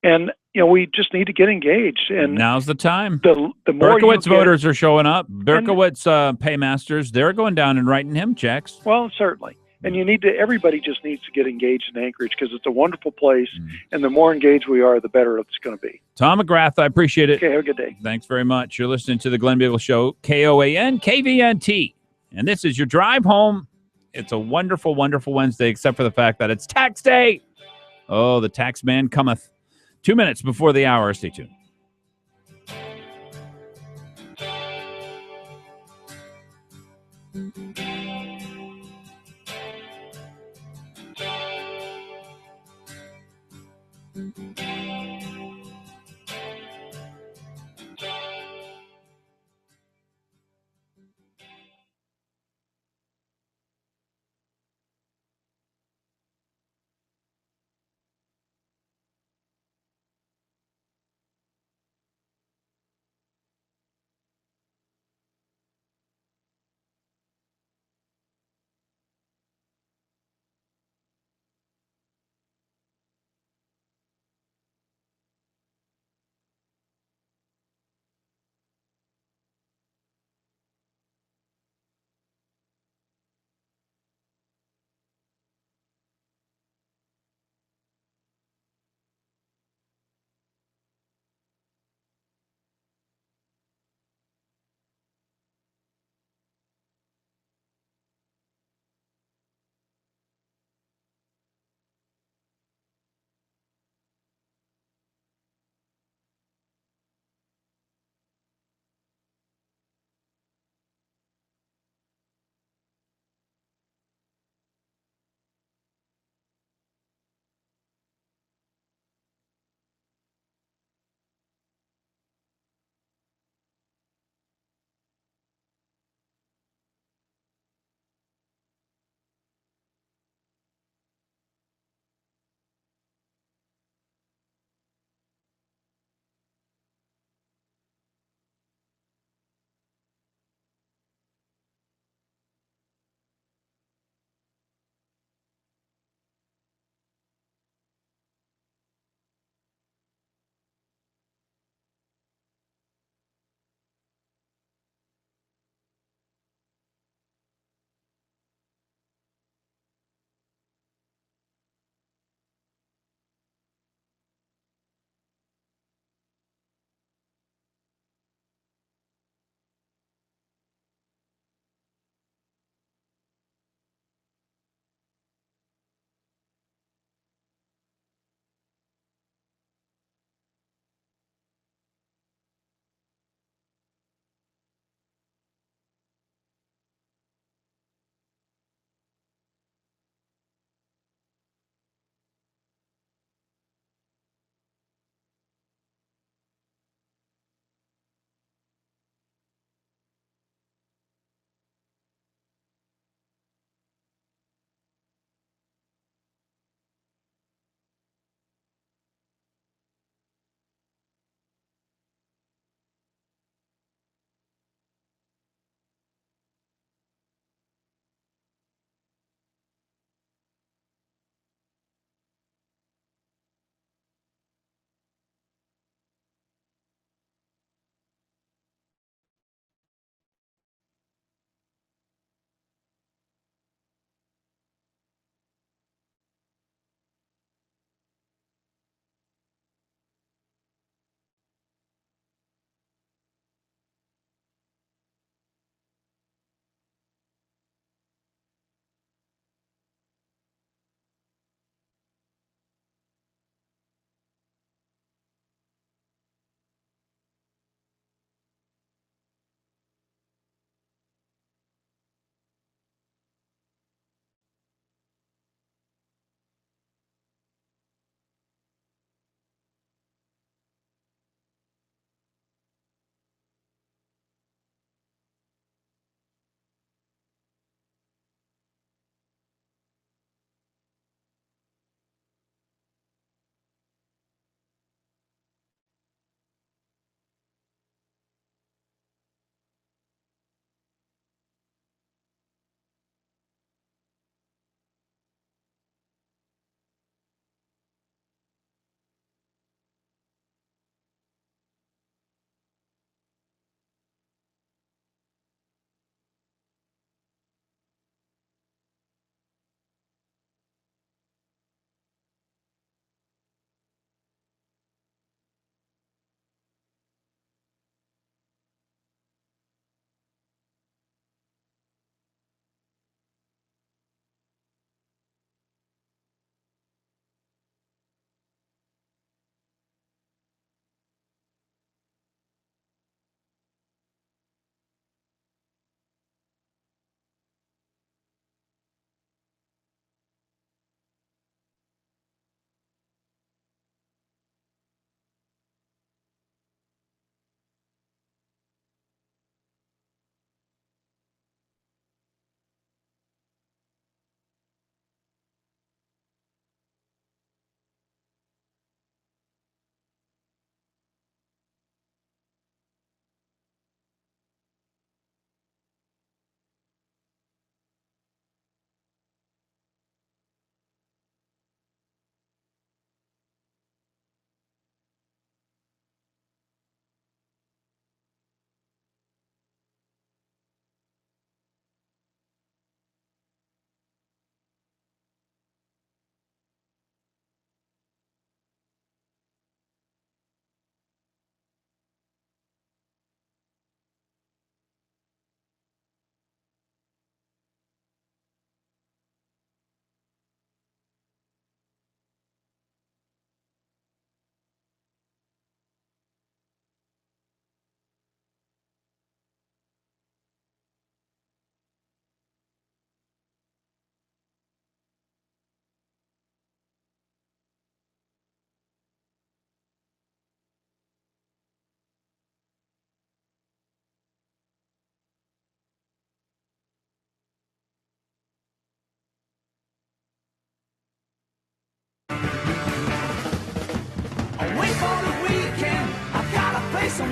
F: And we just need to get engaged. And
C: now's the time.
F: The more
C: Berkowitz voters are showing up. Berkowitz paymasters, they're going down and writing him checks.
F: Well, certainly. And everybody just needs to get engaged in Anchorage, because it's a wonderful place. And the more engaged we are, the better it's going to be.
C: Tom McGrath, I appreciate it.
F: Okay, have a good day.
C: Thanks very much. You're listening to the Glen Biegel Show, KOAN, KVNT. And this is your drive home. It's a wonderful, wonderful Wednesday, except for the fact that it's tax day. Oh, the tax man cometh. 2 minutes before the hour. Stay tuned.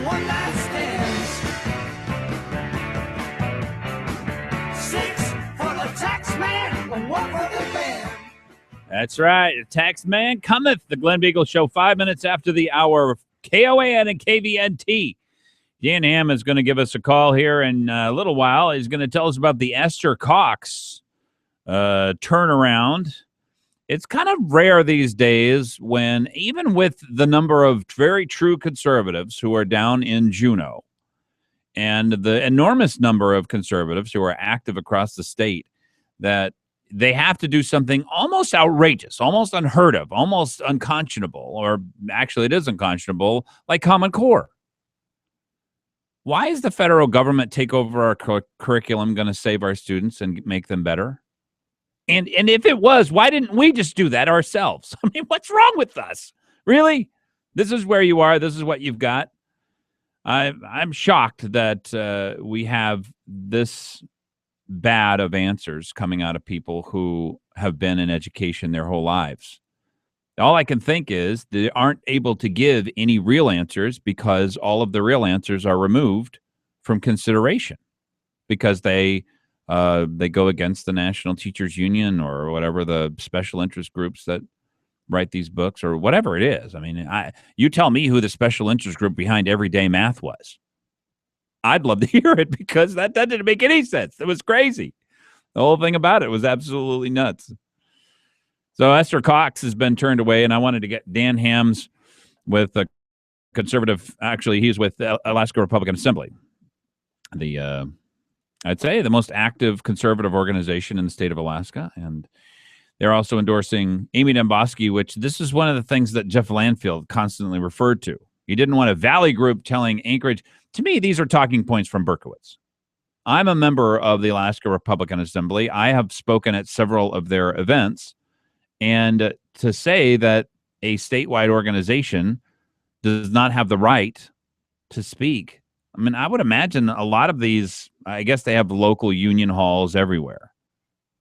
A: and one night stands. 6 for the tax man and 1 for the band.
C: That's right. The tax man cometh. The Glen Biegel Show, 5 minutes after the hour. KOAN and KVNT. Dan Ham is going to give us a call here in a little while. He's going to tell us about the Esther Cox turnaround. It's kind of rare these days when, even with the number of very true conservatives who are down in Juneau and the enormous number of conservatives who are active across the state, that they have to do something almost outrageous, almost unheard of, almost unconscionable, or actually it is unconscionable, like Common Core. Why is the federal government take over our curriculum going to save our students and make them better? And if it was, why didn't we just do that ourselves? I mean, what's wrong with us? Really? This is where you are. This is what you've got. I'm shocked that we have this bad of answers coming out of people who have been in education their whole lives. All I can think is they aren't able to give any real answers because all of the real answers are removed from consideration because they go against the National Teachers Union or whatever the special interest groups that write these books or whatever it is. I mean, you tell me who the special interest group behind Everyday Math was. I'd love to hear it because that didn't make any sense. It was crazy. The whole thing about it was absolutely nuts. So Esther Cox has been turned away, and I wanted to get Dan Hams with a conservative. Actually, he's with the Alaska Republican Assembly, I'd say the most active conservative organization in the state of Alaska, and they're also endorsing Amy Demboski, which this is one of the things that Jeff Landfield constantly referred to. He didn't want a Valley group telling Anchorage. To me, these are talking points from Berkowitz. I'm a member of the Alaska Republican Assembly. I have spoken at several of their events. And to say that a statewide organization does not have the right to speak, I mean, I would imagine a lot of these, I guess they have local union halls everywhere.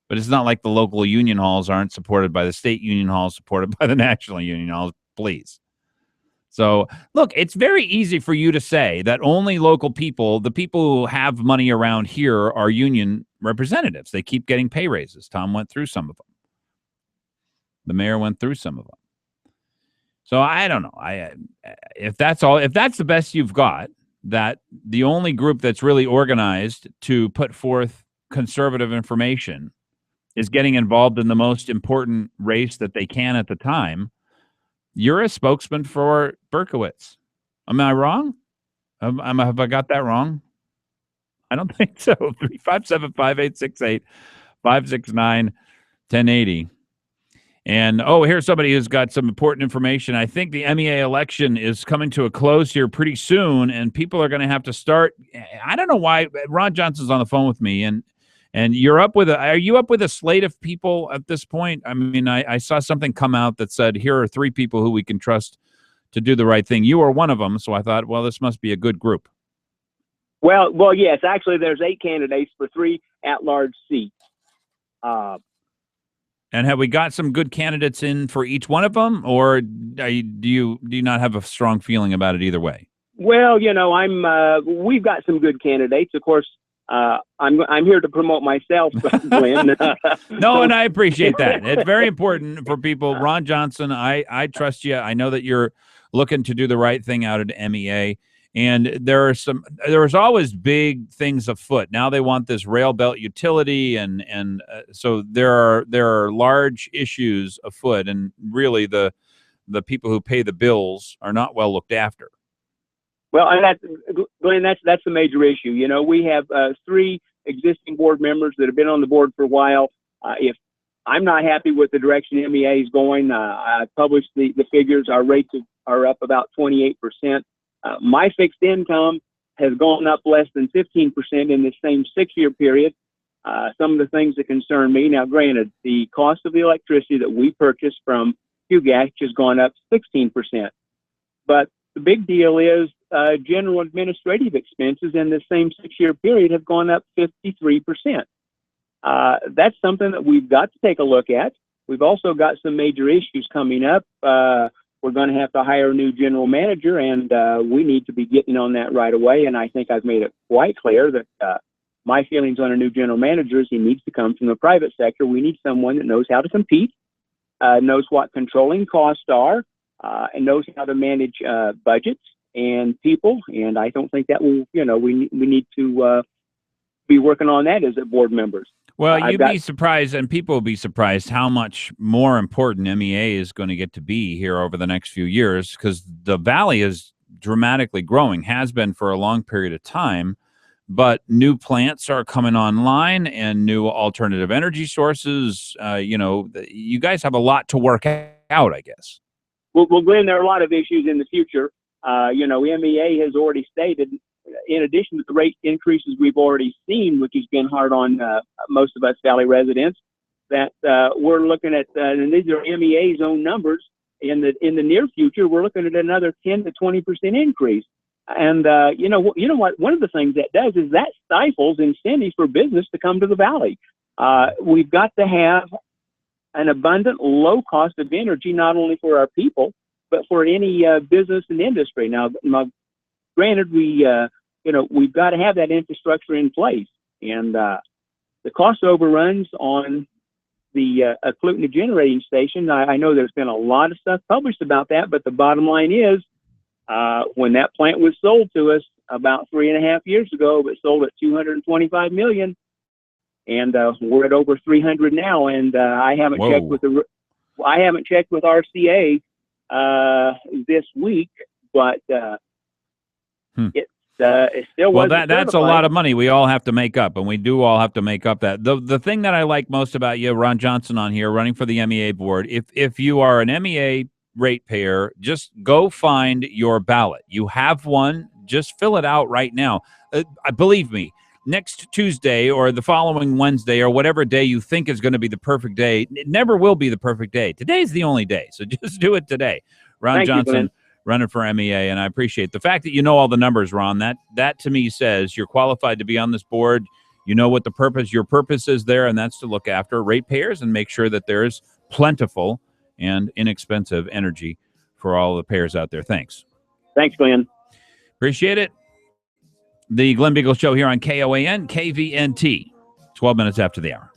C: But it's not like the local union halls aren't supported by the state union halls, supported by the national union halls, please. So, look, it's very easy for you to say that only local people, the people who have money around here, are union representatives. They keep getting pay raises. Tom went through some of them. The mayor went through some of them. So I don't know. If that's the best you've got, that the only group that's really organized to put forth conservative information is getting involved in the most important race that they can at the time, you're a spokesman for Berkowitz. Am I wrong? Have I got that wrong? I don't think so. 357-5868-569-1080. And, here's somebody who's got some important information. I think the MEA election is coming to a close here pretty soon, and people are going to have to start. I don't know why. Ron Johnson's on the phone with me, and you're up with are you up with a slate of people at this point? I mean, I saw something come out that said, here are 3 people who we can trust to do the right thing. You are one of them, so I thought, well, this must be a good group.
G: Well, yes. Actually, there's 8 candidates for 3 at-large seats.
C: And have we got some good candidates in for each one of them, or do you not have a strong feeling about it either way?
G: Well, we've got some good candidates. Of course, I'm here to promote myself, Glenn.
C: No, and I appreciate that. It's very important for people. Ron Johnson, I trust you. I know that you're looking to do the right thing out at MEA. And there's always big things afoot. Now they want this rail belt utility, and so there are large issues afoot, and really the people who pay the bills are not well looked after.
G: Well, and that's the major issue. We have 3 existing board members that have been on the board for a while. If I'm not happy with the direction MEA is going, I published the figures. Our rates are up about 28%. My fixed income has gone up less than 15% in the same 6-year period. Some of the things that concern me, now granted, the cost of the electricity that we purchase from Hugash has gone up 16%. But the big deal is general administrative expenses in the same 6-year period have gone up 53%. That's something that we've got to take a look at. We've also got some major issues coming up. we're going to have to hire a new general manager, and we need to be getting on that right away. And I think I've made it quite clear that my feelings on a new general manager is he needs to come from the private sector. We need someone that knows how to compete, knows what controlling costs are, and knows how to manage budgets and people. And I don't think that will, we need to be working on that as board members.
C: Well, you'd be surprised, and people will be surprised how much more important MEA is going to get to be here over the next few years, because the Valley is dramatically growing, has been for a long period of time, but new plants are coming online and new alternative energy sources. You guys have a lot to work out, I guess.
G: Well, Glenn, there are a lot of issues in the future. MEA has already stated, in addition to the rate increases we've already seen, which has been hard on most of us Valley residents, that we're looking at, and these are MEA's own numbers, in the near future, we're looking at another 10 to 20% increase. And you know what? One of the things that does is that stifles incentives for business to come to the Valley. We've got to have an abundant, low cost of energy, not only for our people, but for any business and industry. Now, granted, we've got to have that infrastructure in place, and the cost overruns on the Clutna generating station. I know there's been a lot of stuff published about that, but the bottom line is, when that plant was sold to us about 3.5 years ago, it was sold at $225 million, and we're at over 300 now. And I haven't checked with RCA this week, but it still wasn't
C: that's a lot of money we all have to make up, and we do all have to make up that. The thing that I like most about you, Ron Johnson, on here running for the MEA board, if you are an MEA ratepayer, just go find your ballot. You have one, just fill it out right now. Believe me, next Tuesday or the following Wednesday or whatever day you think is going to be the perfect day, it never will be the perfect day. Today's the only day, so just do it today. Ron Johnson, running for MEA, and I appreciate the fact that you know all the numbers, Ron. That to me says you're qualified to be on this board. You know what your purpose is there, and that's to look after ratepayers and make sure that there's plentiful and inexpensive energy for all the payers out there. Thanks,
G: Glenn.
C: Appreciate it. The Glen Biegel Show here on KOAN, KVNT, 12 minutes after the hour.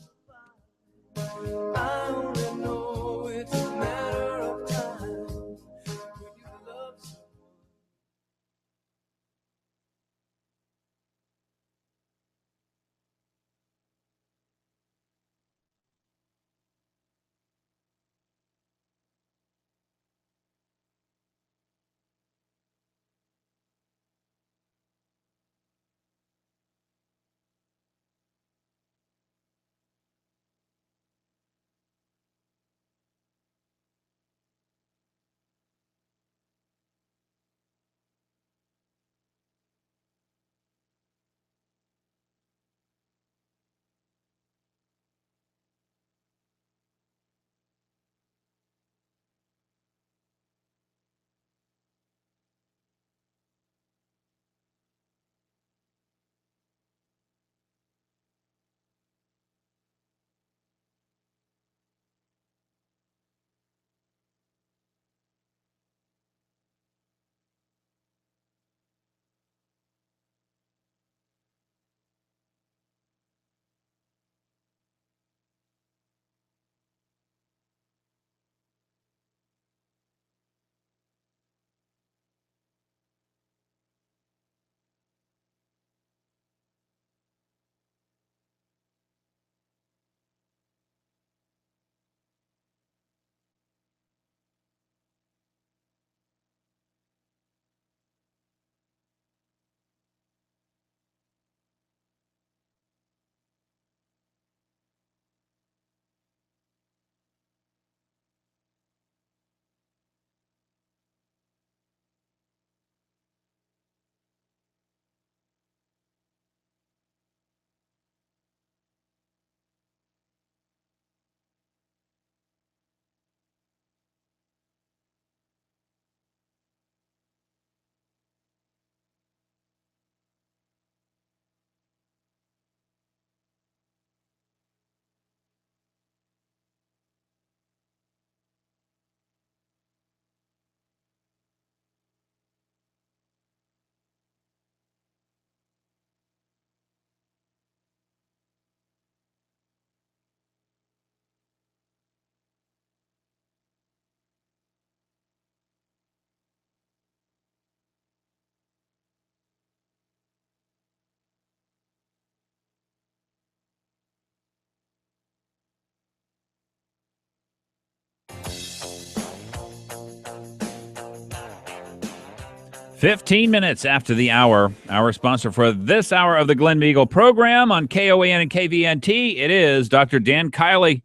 C: 15 minutes after the hour, our sponsor for this hour of the Glen Biegel program on KOAN and KVNT, it is Dr. Dan Kiley,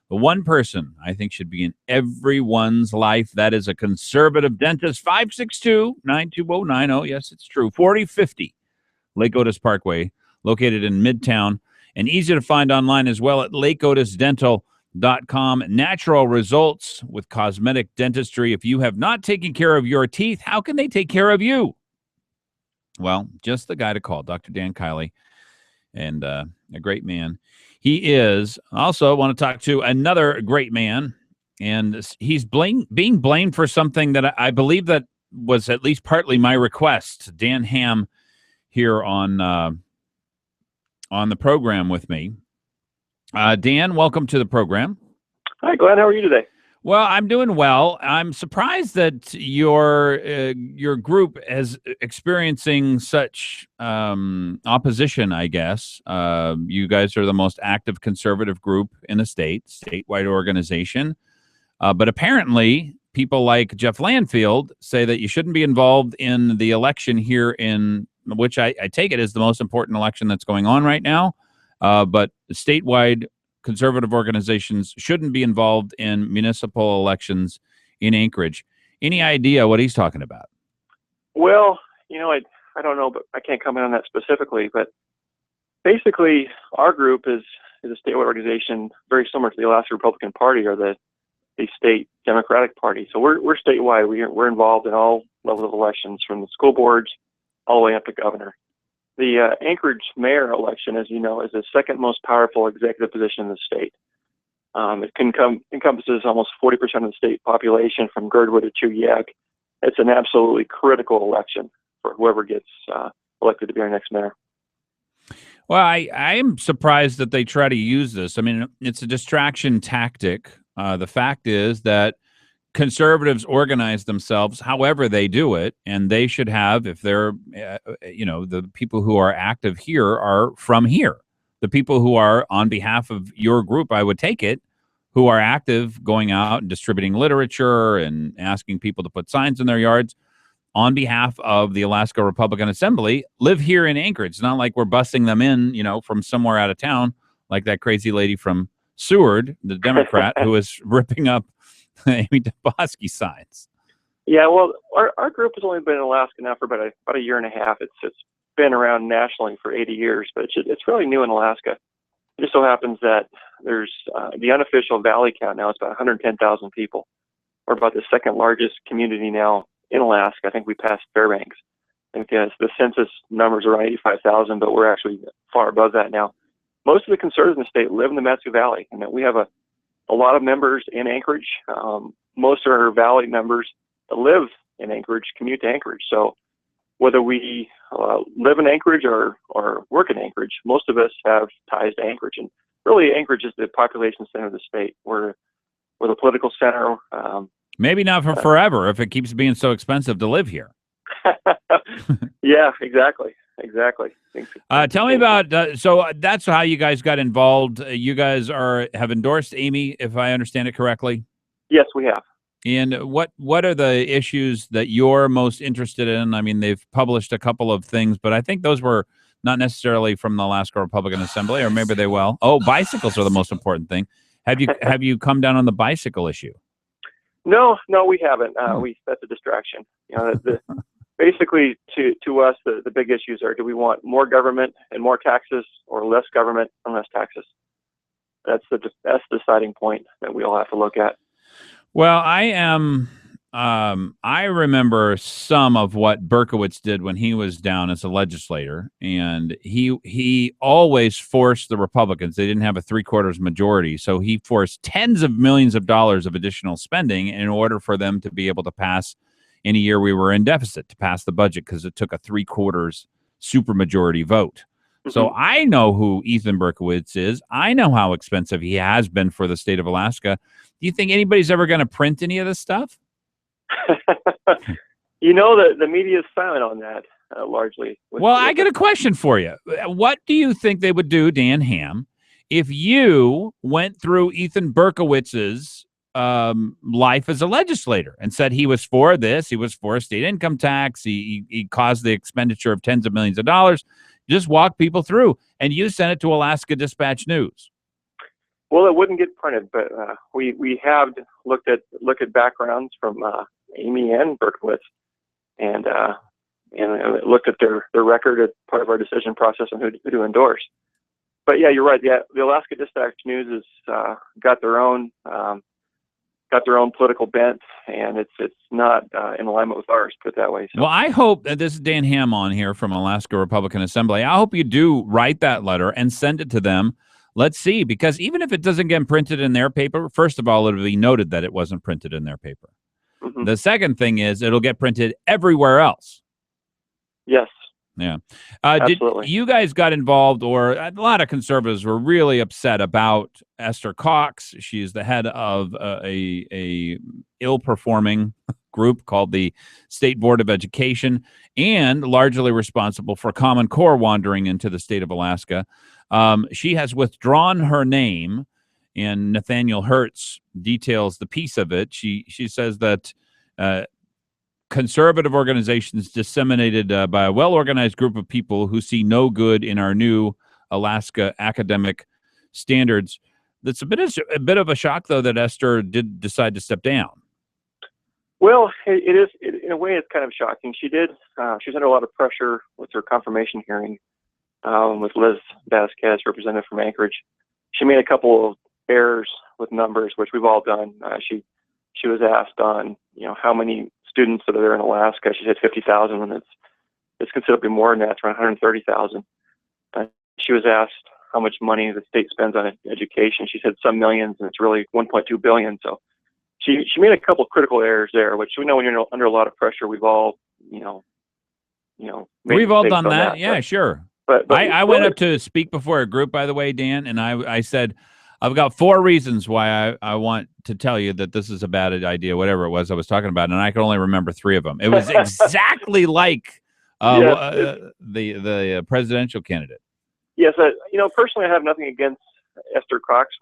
C: the one person I think should be in everyone's life. That is a conservative dentist. 562-92090. Yes, it's true. 4050 Lake Otis Parkway, located in Midtown, and easy to find online as well at lakeotisdental.com. Natural results with cosmetic dentistry. If you have not taken care of your teeth, how can they take care of you? Well, just the guy to call, Dr. Dan Kiley, and a great man. He is. Also want to talk to another great man, and he's being blamed for something that I believe that was at least partly my request. Dan Ham here on the program with me. Dan, welcome to the program.
H: Hi, Glenn. How are you today?
C: Well, I'm doing well. I'm surprised that your group is experiencing such opposition, I guess. You guys are the most active conservative group in the statewide organization. But apparently, people like Jeff Landfield say that you shouldn't be involved in the election here in which I take it is the most important election that's going on right now. But statewide conservative organizations shouldn't be involved in municipal elections in Anchorage. Any idea what he's talking about?
H: Well, I don't know, but I can't comment on that specifically. But basically, our group is a statewide organization very similar to the Alaska Republican Party or the state Democratic Party. So we're statewide. We're involved in all levels of elections, from the school boards all the way up to governor. The Anchorage mayor election, as you know, is the second most powerful executive position in the state. It encompasses almost 40% of the state population from Girdwood to Chugiak. It's an absolutely critical election for whoever gets elected to be our next mayor.
C: Well, I am surprised that they try to use this. I mean, it's a distraction tactic. The fact is that conservatives organize themselves however they do it, and they should have, if they're, the people who are active here are from here. The people who are on behalf of your group, I would take it, who are active going out and distributing literature and asking people to put signs in their yards on behalf of the Alaska Republican Assembly, live here in Anchorage. It's not like we're busing them in, from somewhere out of town, like that crazy lady from Seward, the Democrat, who is ripping up Amy DeBoski signs.
H: Yeah, well, our group has only been in Alaska now for about a year and a half. It's been around nationally for 80 years, but it's really new in Alaska. It just so happens that there's the unofficial valley count now is about 110,000 people. We're about the second largest community now in Alaska. I think we passed Fairbanks. I think the census numbers are around 85,000, but we're actually far above that now. Most of the conservatives in the state live in the Matsu Valley, and we have a lot of members in Anchorage. Most of our valley members that live in Anchorage commute to Anchorage. So whether we live in Anchorage or work in Anchorage, most of us have ties to Anchorage. And really, Anchorage is the population center of the state. We're the political center.
C: Maybe not for forever if it keeps being so expensive to live here.
H: Yeah, exactly.
C: Tell me about, so that's how you guys got involved. You guys have endorsed Amy, if I understand it correctly?
H: Yes, we have.
C: And what are the issues that you're most interested in? I mean, they've published a couple of things, but I think those were not necessarily from the Alaska Republican Assembly, or maybe they will. Oh, bicycles are the most important thing. Have you come down on the bicycle issue?
H: No, we haven't. That's a distraction. Basically, to us, the big issues are: do we want more government and more taxes, or less government and less taxes? That's the deciding point that we all have to look at.
C: Well, I remember some of what Berkowitz did when he was down as a legislator, and he always forced the Republicans. They didn't have a 3/4 majority, so he forced tens of millions of dollars of additional spending in order for them to be able to pass. In a year we were in deficit to pass the budget because it took a 3/4 supermajority vote. Mm-hmm. So I know who Ethan Berkowitz is. I know how expensive he has been for the state of Alaska. Do you think anybody's ever going to print any of this stuff?
H: The media is silent on that largely.
C: Well, I got a question for you. What do you think they would do, Dan Ham, if you went through Ethan Berkowitz's life as a legislator and said he was for this. He was for a state income tax. He caused the expenditure of tens of millions of dollars. Just walk people through. And you sent it to Alaska Dispatch News.
H: Well, it wouldn't get printed, but we have looked at backgrounds from Amy and Berkowitz, and looked at their record as part of our decision process on who to endorse. But yeah, you're right. The Alaska Dispatch News has got their own political bent, and it's not in alignment with ours, put it that way. So.
C: Well, I hope that this is Dan Ham on here from Alaska Republican Assembly. I hope you do write that letter and send it to them. Let's see, because even if it doesn't get printed in their paper, first of all, it'll be noted that it wasn't printed in their paper. Mm-hmm. The second thing is it'll get printed everywhere else.
H: Yes.
C: Yeah.
H: Absolutely.
C: Did you guys got involved, or a lot of conservatives were really upset about Esther Cox? She's the head of a ill-performing group called the State Board of Education, and largely responsible for Common Core wandering into the state of Alaska. She has withdrawn her name, and Nathaniel Hertz details the piece of it. She says that conservative organizations disseminated by a well-organized group of people who see no good in our new Alaska academic standards. That's a bit of a shock, though, that Esther did decide to step down.
H: Well, it is in a way. It's kind of shocking. She was under a lot of pressure with her confirmation hearing with Liz Vasquez, representative from Anchorage. She made a couple of errors with numbers, which we've all done. She was asked on how many students that are there in Alaska. She said 50,000 when it's considerably more than that. It's around 130,000. She was asked how much money the state spends on education. She said some millions, and it's really 1.2 billion. So she made a couple of critical errors there, which we know when you're under a lot of pressure, we've all we've
C: all done that. Yeah,
H: but,
C: sure.
H: But
C: I went up to speak before a group, by the way, Dan, and I said, I've got 4 reasons why I want to tell you that this is a bad idea, whatever it was I was talking about, and I can only remember 3 of them. It was exactly like the presidential candidate.
H: Yes, personally, I have nothing against Esther Cox.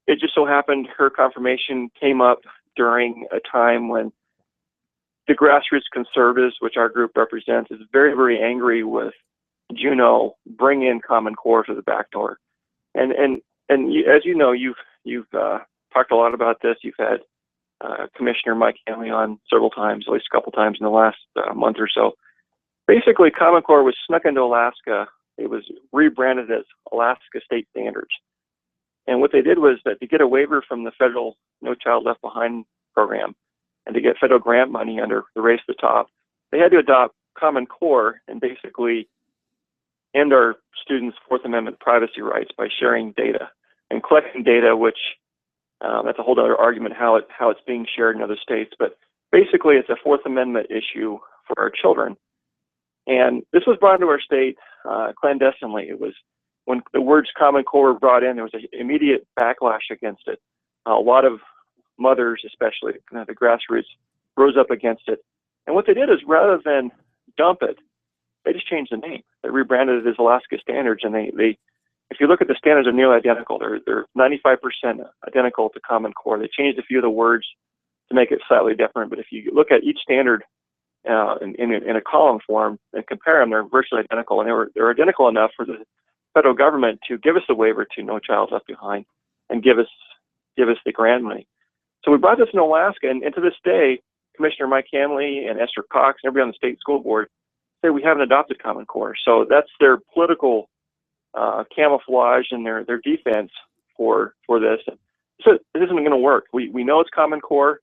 H: It just so happened her confirmation came up during a time when the grassroots conservatives, which our group represents, is very, very angry with Juneau bring in Common Core to the back door, and as you know, you've talked a lot about this. You've had Commissioner Mike Hanley on several times, at least a couple times in the last month or so. Basically, Common Core was snuck into Alaska. It was rebranded as Alaska State Standards, and what they did was that to get a waiver from the federal No Child Left Behind program and to get federal grant money under the Race to the Top, they had to adopt Common Core and basically end our students' Fourth Amendment privacy rights by sharing data and collecting data, which that's a whole other argument how it's being shared in other states. But basically, it's a Fourth Amendment issue for our children. And this was brought into our state clandestinely. It was when the words Common Core were brought in, there was an immediate backlash against it. A lot of mothers, especially the grassroots, rose up against it. And what they did is rather than dump it, they just changed the name. They rebranded it as Alaska Standards, and they if you look at the standards, they're nearly identical. They're 95% identical to Common Core. They changed a few of the words to make it slightly different, but if you look at each standard in a column form and compare them, they're virtually identical, and they're identical enough for the federal government to give us a waiver to No Child Left Behind and give us the grant money. So we brought this in Alaska, and to this day, Commissioner Mike Hanley and Esther Cox and everybody on the state school board say we haven't adopted Common Core. So that's their political camouflage and their defense for this. So it isn't going to work. We know it's Common Core.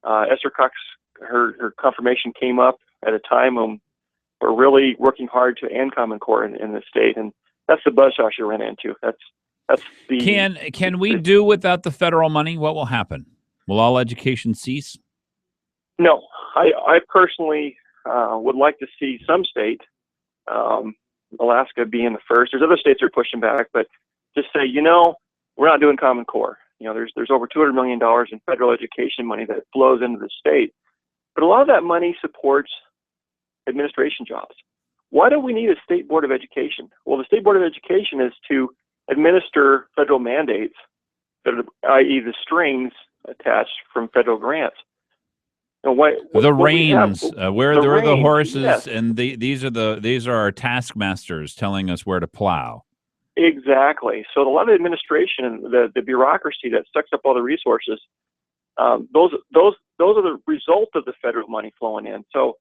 H: Esther Cox, her confirmation came up at a time when we're really working hard to end Common Core in the state, and that's the buzzsaw she ran into. That's the.
C: Can we do without the federal money? What will happen? Will all education cease?
H: No, I personally would like to see some state, Alaska being the first. There's other states that are pushing back, but just say, we're not doing Common Core. There's over $200 million in federal education money that flows into the state, but a lot of that money supports administration jobs. Why do we need a state board of education? Well, the state board of education is to administer federal mandates, i.e. the strings attached from federal grants. And
C: the reins, where
H: the
C: there are the
H: reins,
C: horses,
H: yes.
C: and these are our taskmasters telling us where to plow.
H: Exactly. So a lot of the administration and the bureaucracy that sucks up all the resources, those are the result of the federal money flowing in. So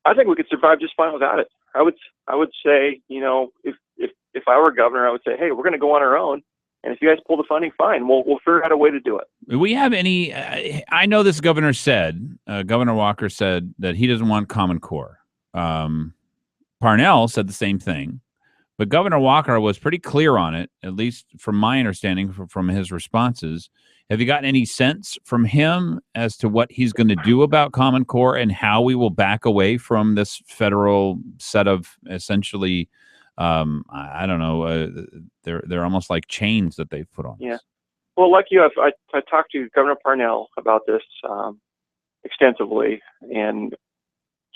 H: I think we could survive just fine without it. I would say, you know, if I were governor, I would say, hey, we're going to go on our own. And if you guys pull the funding, fine. We'll figure out a way to do it.
C: Do we have any? I know this governor said, Governor Walker said that he doesn't want Common Core. Parnell said the same thing, but Governor Walker was pretty clear on it, at least from my understanding from his responses. Have you gotten any sense from him as to what he's going to do about Common Core and how we will back away from this federal set of essentially? I don't know. They're almost like chains that they've put on.
H: Yeah. Well, like you, I talked to Governor Parnell about this extensively, and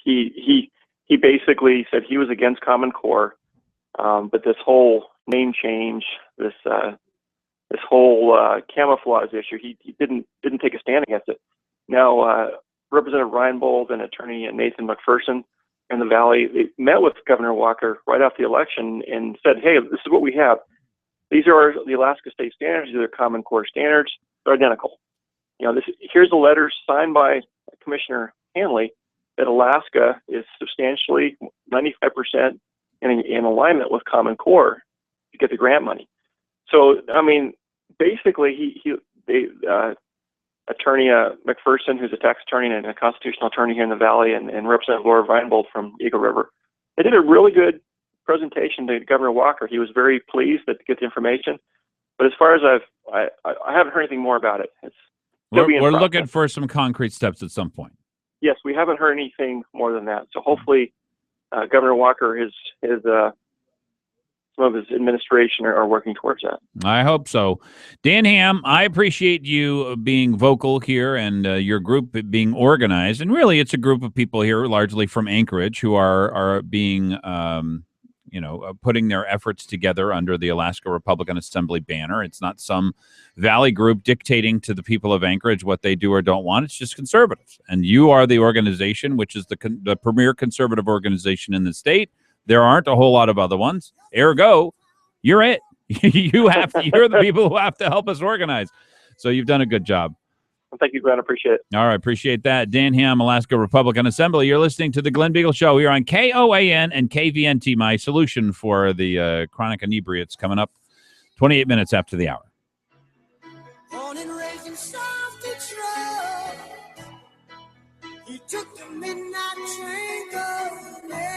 H: he basically said he was against Common Core, but this whole name change, this whole camouflage issue, he didn't take a stand against it. Now, Representative Reinbold and Attorney Nathan McPherson in the Valley, they met with Governor Walker right after the election and said, hey, this is what we have. These are the Alaska state standards. These are Common Core standards. They're identical. You know, here's a letter signed by Commissioner Hanley that Alaska is substantially 95% in alignment with Common Core to get the grant money. So, I mean, basically, Attorney McPherson, who's a tax attorney and a constitutional attorney here in the Valley, and Representative Laura Reinbold from Eagle River, they did a really good presentation to Governor Walker. He was very pleased to get the information. But as far as I haven't heard anything more about it.
C: We're looking for some concrete steps at some point.
H: Yes, we haven't heard anything more than that. So hopefully, Governor Walker, some of his administration are working towards that.
C: I hope so. Dan Ham, I appreciate you being vocal here and your group being organized. And really, it's a group of people here, largely from Anchorage, who are being, putting their efforts together under the Alaska Republican Assembly banner. It's not some Valley group dictating to the people of Anchorage what they do or don't want. It's just conservatives. And you are the organization, which is the premier conservative organization in the state. There aren't a whole lot of other ones. Ergo, you're it. You're the people who have to help us organize. So you've done a good job.
H: Well, thank you, Glenn. Appreciate it.
C: All right. Appreciate that. Dan Ham, Alaska Republican Assembly. You're listening to the Glen Biegel Show here on KOAN and KVNT. My solution for the chronic inebriates coming up 28 minutes after the hour.
I: Born and raised in South Detroit, he took the midnight train going anywhere.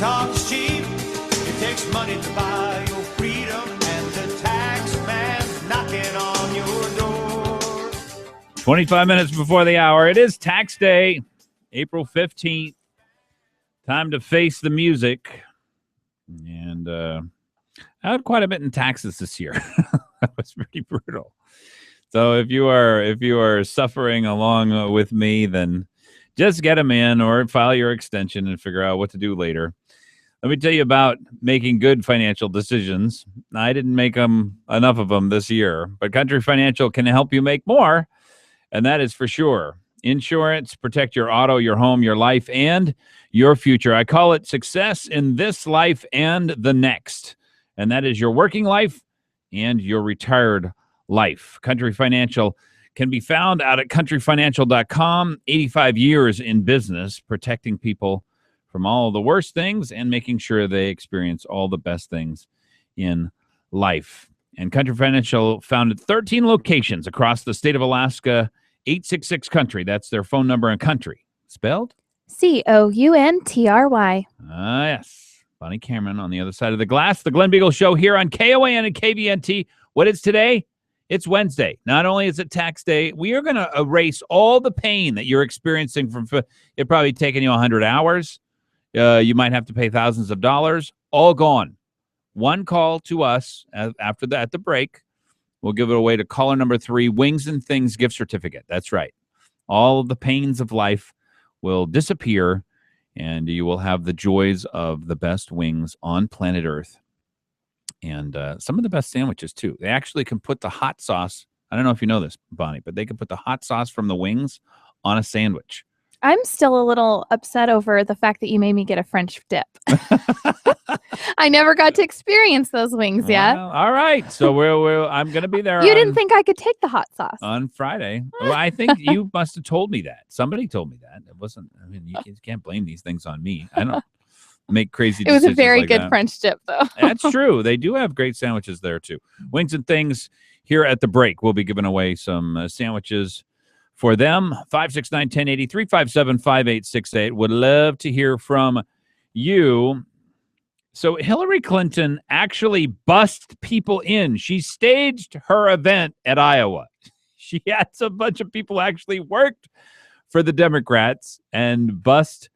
A: talk is cheap. It takes money to buy your freedom, and the tax man's knocking on your door.
C: 25 minutes before the hour. It is tax day, April 15th. Time to face the music. And I had quite a bit in taxes this year. That was pretty brutal. So if you are suffering along with me, then just get them in or file your extension and figure out what to do later. Let me tell you about making good financial decisions. I didn't make enough of them this year, but Country Financial can help you make more, and that is for sure. Insurance, protect your auto, your home, your life, and your future. I call it success in this life and the next, and that is your working life and your retired life. Country Financial can be found out at countryfinancial.com. 85 years in business, protecting people from all the worst things and making sure they experience all the best things in life. And Country Financial founded 13 locations across the state of Alaska. 866 Country. That's their phone number in country. Spelled?
D: COUNTRY.
C: Yes. Bonnie Cameron on the other side of the glass. The Glen Biegel Show here on KOAN and KVNT. What is today? It's Wednesday. Not only is it tax day, we are going to erase all the pain that you're experiencing from it probably taking you 100 hours. You might have to pay thousands of dollars. All gone. One call to us after that, at the break. We'll give it away to caller number 3, Wings and Things gift certificate. That's right. All of the pains of life will disappear, and you will have the joys of the best wings on planet Earth. And some of the best sandwiches, too. They actually can put the hot sauce. I don't know if you know this, Bonnie, but they can put the hot sauce from the wings on a sandwich.
D: I'm still a little upset over the fact that you made me get a French dip. I never got to experience those wings yet.
C: Well, all right. So I'm going to be there.
D: You didn't think I could take the hot sauce
C: on Friday. Well, I think you must have told me that. Somebody told me that. It wasn't. I mean, you can't blame these things on me. I don't make crazy decisions.
D: It was a very
C: like
D: good
C: that.
D: French dip, though.
C: That's true. They do have great sandwiches there, too. Wings and Things here at the break. We'll be giving away some sandwiches for them. 569-1080, 357-5868. Would love to hear from you. So Hillary Clinton actually bussed people in. She staged her event at Iowa. She had a bunch of people actually worked for the Democrats and bussed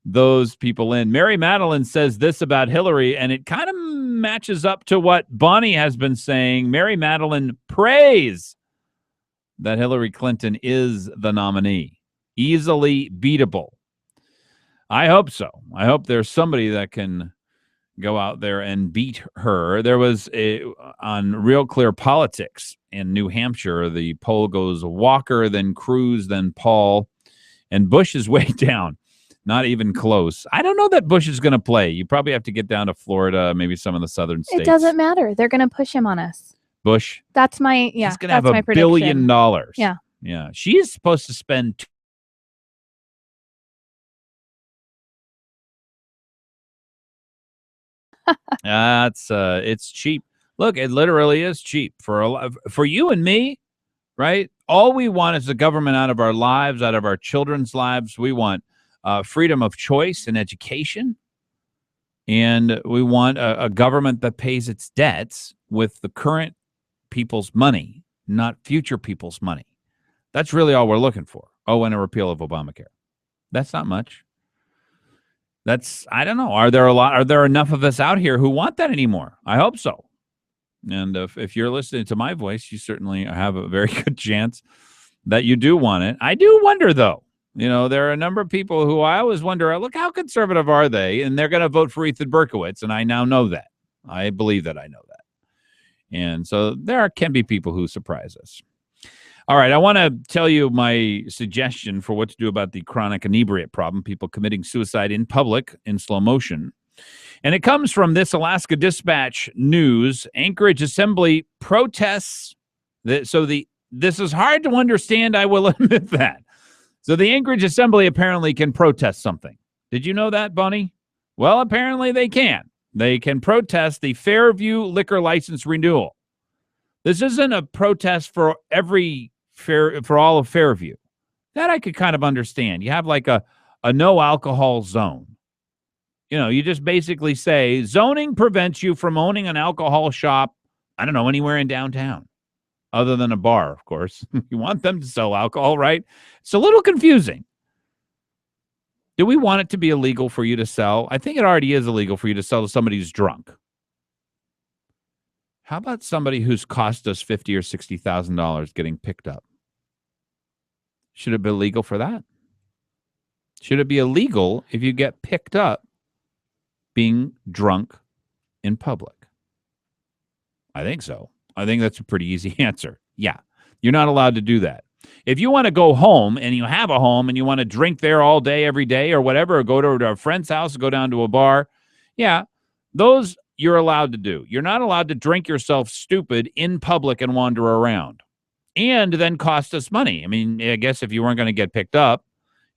C: those people in. Mary Madeline says this about Hillary, and it kind of matches up to what Bonnie has been saying. Mary Madeline prays that Hillary Clinton is the nominee. Easily beatable. I hope so. I hope there's somebody that can go out there and beat her. There was on Real Clear Politics in New Hampshire, the poll goes Walker, then Cruz, then Paul, and Bush is way down. Not even close. I don't know that Bush is going to play. You probably have to get down to Florida, maybe some of the southern states.
D: It doesn't matter. They're going to push him on us.
C: Bush.
D: That's my
C: He's going to have $1 billion.
D: Yeah.
C: Yeah. She is supposed to spend it's cheap. Look, it literally is cheap for you and me, right? All we want is the government out of our lives, out of our children's lives. We want freedom of choice and education. And we want a government that pays its debts with the current people's money, not future people's money. That's really all we're looking for. Oh, and a repeal of Obamacare. That's not much. I don't know. Are there enough of us out here who want that anymore? I hope so. And if you're listening to my voice, you certainly have a very good chance that you do want it. I do wonder, though. You know, there are a number of people who I always wonder, look, how conservative are they? And they're going to vote for Ethan Berkowitz. And I now know that. I believe that I know that. And so can be people who surprise us. All right, I want to tell you my suggestion for what to do about the chronic inebriate problem, people committing suicide in public in slow motion. And it comes from this Alaska Dispatch news. Anchorage Assembly protests. This is hard to understand, I will admit that. So the Anchorage Assembly apparently can protest something. Did you know that, Bunny? Well, apparently they can. They can protest the Fairview liquor license renewal. This isn't a protest for all of Fairview. That I could kind of understand. You have like a no alcohol zone. You just basically say zoning prevents you from owning an alcohol shop, I don't know, anywhere in downtown, other than a bar, of course. You want them to sell alcohol, right? It's a little confusing. Do we want it to be illegal for you to sell? I think it already is illegal for you to sell to somebody who's drunk. How about somebody who's cost us $50,000 or $60,000 getting picked up? Should it be illegal for that? Should it be illegal if you get picked up being drunk in public? I think so. I think that's a pretty easy answer. Yeah, you're not allowed to do that. If you want to go home and you have a home and you want to drink there all day, every day or whatever, or go to a friend's house, or go down to a bar, yeah, those you're allowed to do. You're not allowed to drink yourself stupid in public and wander around and then cost us money. I mean, I guess if you weren't going to get picked up,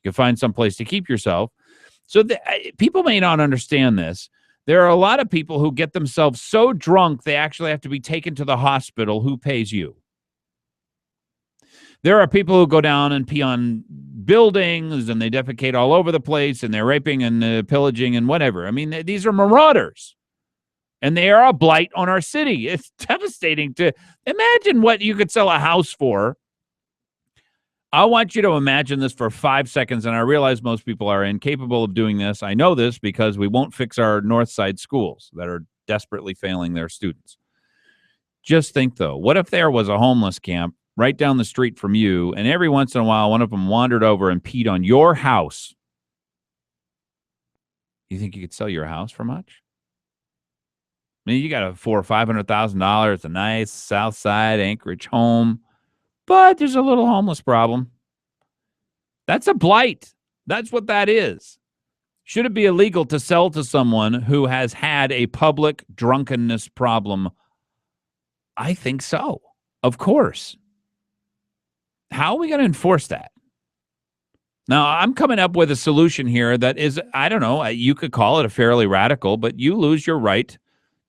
C: you could find some place to keep yourself. So people may not understand this. There are a lot of people who get themselves so drunk they actually have to be taken to the hospital. Who pays you? There are people who go down and pee on buildings and they defecate all over the place and they're raping and pillaging and whatever. I mean, these are marauders and they are a blight on our city. It's devastating to imagine what you could sell a house for. I want you to imagine this for 5 seconds, and I realize most people are incapable of doing this. I know this because we won't fix our North Side schools that are desperately failing their students. Just think, though, what if there was a homeless camp right down the street from you, and every once in a while, one of them wandered over and peed on your house? You think you could sell your house for much? I mean, you got a $400,000 or $500,000, a nice South Side Anchorage home, but there's a little homeless problem. That's a blight. That's what that is. Should it be illegal to sell to someone who has had a public drunkenness problem? I think so. Of course. How are we going to enforce that? Now, I'm coming up with a solution here that is, I don't know, you could call it a fairly radical, but you lose your right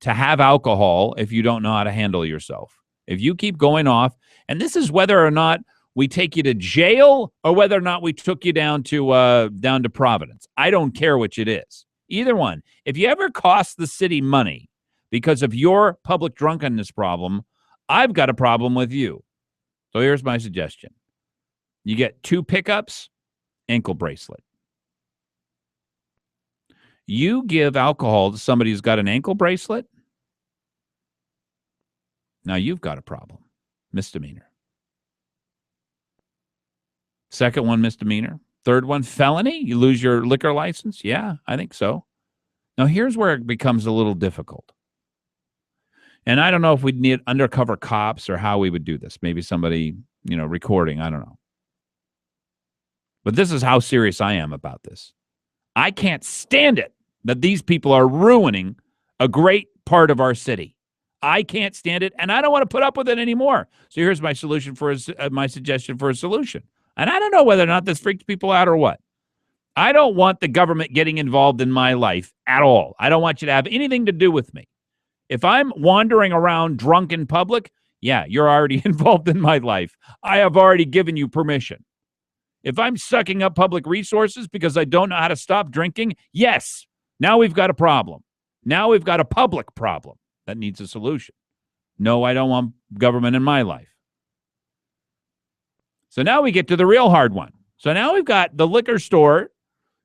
C: to have alcohol if you don't know how to handle yourself. If you keep going off, and this is whether or not we take you to jail or whether or not we took you down to Providence. I don't care which it is. Either one. If you ever cost the city money because of your public drunkenness problem, I've got a problem with you. So here's my suggestion. You get 2 pickups, ankle bracelet. You give alcohol to somebody who's got an ankle bracelet, now you've got a problem. Misdemeanor. Second one, misdemeanor. Third one, felony. You lose your liquor license. Yeah, I think so. Now, here's where it becomes a little difficult. And I don't know if we'd need undercover cops or how we would do this. Maybe somebody, recording. I don't know. But this is how serious I am about this. I can't stand it that these people are ruining a great part of our city. I can't stand it, and I don't want to put up with it anymore. So here's my solution my suggestion for a solution. And I don't know whether or not this freaks people out or what. I don't want the government getting involved in my life at all. I don't want you to have anything to do with me. If I'm wandering around drunk in public, yeah, you're already involved in my life. I have already given you permission. If I'm sucking up public resources because I don't know how to stop drinking, yes, now we've got a problem. Now we've got a public problem that needs a solution. No, I don't want government in my life. So now we get to the real hard one. So now we've got the liquor store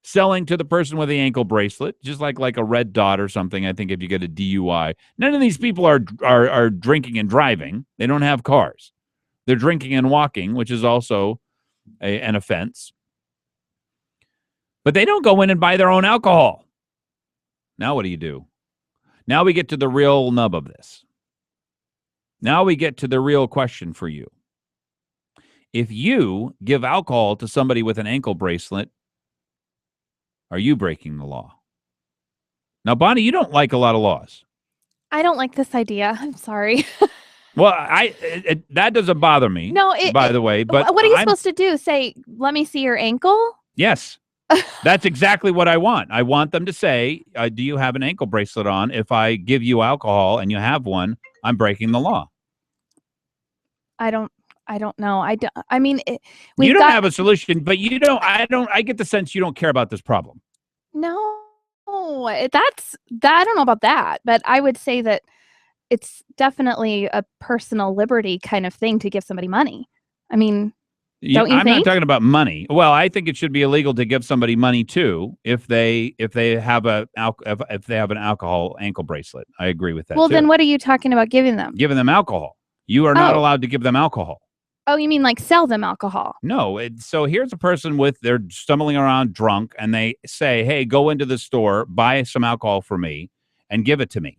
C: selling to the person with the ankle bracelet, just like a red dot or something, I think, if you get a DUI. None of these people are drinking and driving. They don't have cars. They're drinking and walking, which is also an offense. But they don't go in and buy their own alcohol. Now what do? Now we get to the real nub of this. Now we get to the real question for you. If you give alcohol to somebody with an ankle bracelet, are you breaking the law? Now, Bonnie, you don't like a lot of laws.
D: I don't like this idea. I'm sorry.
C: Well, that doesn't bother me.
D: No,
C: by the way, but
D: what are you supposed to do? Say, let me see your ankle?
C: Yes. That's exactly what I want. I want them to say, do you have an ankle bracelet on? If I give you alcohol and you have one, I'm breaking the law.
D: I don't know. I mean,
C: you don't have a solution, but I get the sense you don't care about this problem.
D: No, That's that. I don't know about that, but I would say that it's definitely a personal liberty kind of thing to give somebody money. I mean, don't you
C: I'm
D: think?
C: not talking about money. Well, I think it should be illegal to give somebody money too if they have if they have an alcohol ankle bracelet. I agree with that.
D: Well,
C: too.
D: then what are you talking about giving them?
C: Giving them alcohol. You are not allowed to give them alcohol.
D: Oh, you mean like sell them alcohol?
C: No. So here's a person they're stumbling around drunk, and they say, "Hey, go into the store, buy some alcohol for me, and give it to me."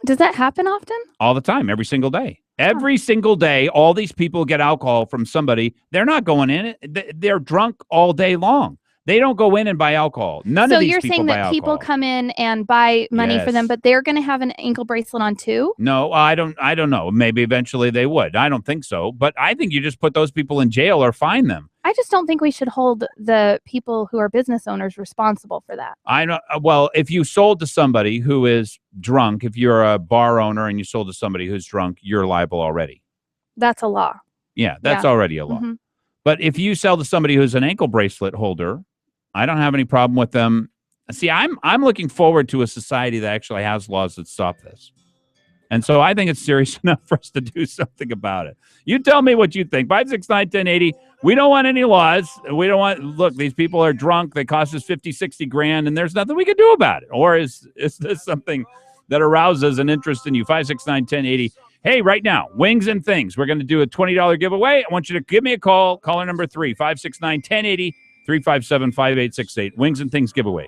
D: Does that happen often?
C: All the time, every single day. Every single day, all these people get alcohol from somebody. They're not going in it. They're drunk all day long. They don't go in and buy alcohol. None of these people buy alcohol. So
D: you're saying that people come in and buy money for them, but they're going to have an ankle bracelet on too?
C: No, I don't know. Maybe eventually they would. I don't think so. But I think you just put those people in jail or fine them.
D: I just don't think we should hold the people who are business owners responsible for that.
C: I know. Well, if you sold to somebody who is drunk, if you're a bar owner and you sold to somebody who's drunk, you're liable already.
D: That's a law.
C: Yeah, that's already a law. Mm-hmm. But if you sell to somebody who's an ankle bracelet holder, I don't have any problem with them. See, I'm looking forward to a society that actually has laws that stop this. And so I think it's serious enough for us to do something about it. You tell me what you think. 569-1080. We don't want any laws. We don't want, look, these people are drunk. They cost us 50, 60 grand, and there's nothing we can do about it. Or is this something that arouses an interest in you? 569-1080. Hey, right now, Wings and Things. We're going to do a $20 giveaway. I want you to give me a call. Caller number 3, 569-1080, 357-5868. Wings and Things giveaway.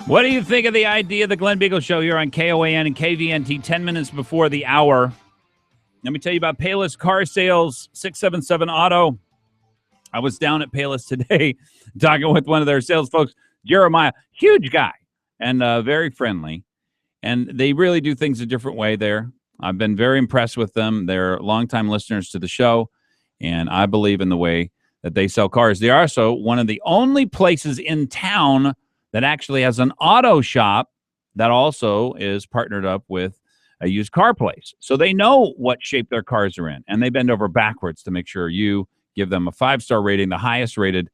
C: What do you think of the idea of the Glen Biegel Show here on KOAN and KVNT 10 minutes before the hour? Let me tell you about Payless Car Sales, 677 Auto. I was down at Payless today talking with one of their sales folks, Jeremiah, huge guy and very friendly. And they really do things a different way there. I've been very impressed with them. They're longtime listeners to the show, and I believe in the way that they sell cars. They're also one of the only places in town that actually has an auto shop that also is partnered up with a used car place. So they know what shape their cars are in, and they bend over backwards to make sure you give them a 5-star rating, the highest rated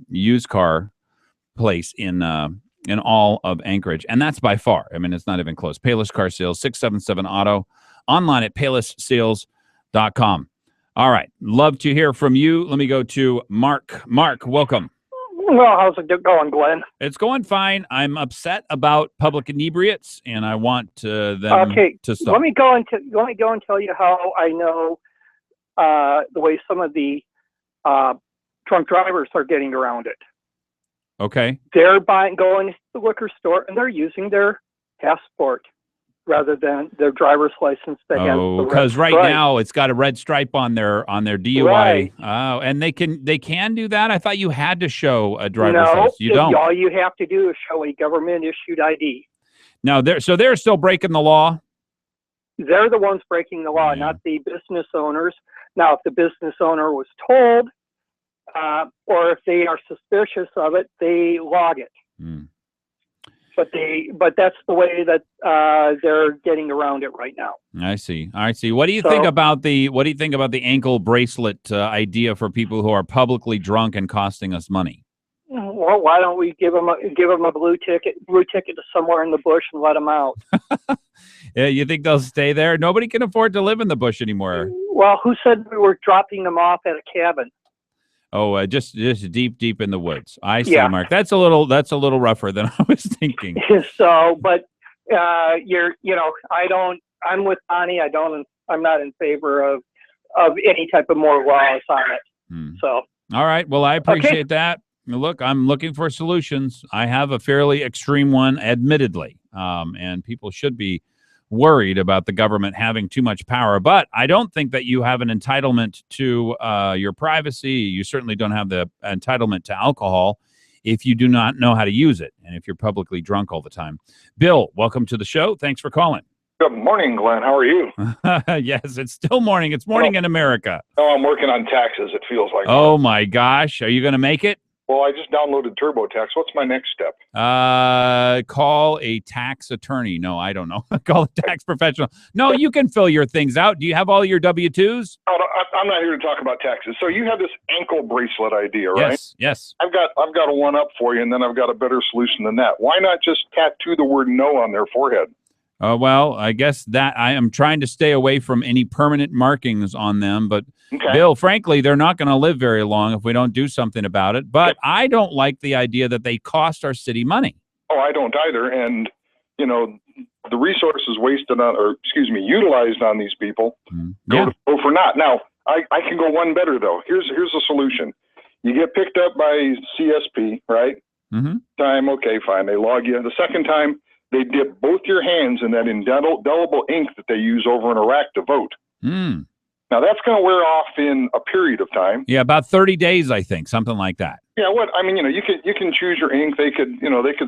C: used car place in all of Anchorage. And that's by far. I mean, it's not even close. Payless Car Sales, 677 Auto, online at paylesssales.com. All right. Love to hear from you. Let me go to Mark. Mark, welcome.
J: Well, how's it going, Glenn?
C: It's going fine. I'm upset about public inebriates, and I want them to stop.
J: Let me go and tell you how I know the way some of the drunk drivers are getting around it.
C: Okay.
J: They're going to the liquor store and they're using their passport rather than their driver's license.
C: Because right now it's got a red stripe on their DUI.
J: Right.
C: Oh, and they can do that. I thought you had to show a driver's license. You
J: No,
C: don't.
J: all you have to do is show a government issued ID.
C: Now they're still breaking the law.
J: They're the ones breaking the law, not the business owners. Now, if the business owner was told, or if they are suspicious of it, they log it.
C: Mm.
J: But that's the way that they're getting around it right now.
C: I see. What do you think about the ankle bracelet idea for people who are publicly drunk and costing us money?
J: Well, why don't we give them a blue ticket to somewhere in the bush and let them out?
C: Yeah, you think they'll stay there? Nobody can afford to live in the bush anymore.
J: Well, who said we were dropping them off at a cabin?
C: Oh, just deep in the woods. I see, yeah. Mark. That's a little rougher than I was thinking.
J: So, but I'm with Bonnie. I'm not in favor of any type of more laws on it. So,
C: all right. Well, I appreciate that. Look, I'm looking for solutions. I have a fairly extreme one, admittedly, and people should be worried about the government having too much power. But I don't think that you have an entitlement to your privacy. You certainly don't have the entitlement to alcohol if you do not know how to use it and if you're publicly drunk all the time. Bill, welcome to the show. Thanks for calling.
K: Good morning, Glenn. How are you?
C: Yes, it's still morning. It's morning in America.
K: Oh, I'm working on taxes, it feels like.
C: Oh, my gosh. Are you going to make it?
K: Well, I just downloaded TurboTax. What's my next step?
C: Call a tax attorney. No, I don't know. Call a tax professional. No, you can fill your things out. Do you have all your W-2s?
K: Oh, no, I'm not here to talk about taxes. So you have this ankle bracelet idea, right?
C: Yes.
K: I've got a one-up for you, and then I've got a better solution than that. Why not just tattoo the word no on their forehead?
C: Well, I guess that I am trying to stay away from any permanent markings on them. But, okay. Bill, frankly, they're not going to live very long if we don't do something about it. But I don't like the idea that they cost our city money.
K: Oh, I don't either. And, the resources utilized on these people go for naught. Now, I can go one better, though. Here's a solution. You get picked up by CSP, right?
C: Mm-hmm.
K: Time, okay, fine. They log you. The second time, they dip both your hands in that indelible ink that they use over in Iraq to vote.
C: Mm.
K: Now, that's going to wear off in a period of time.
C: Yeah, about 30 days, I think, something like that.
K: Yeah, you can choose your ink. They could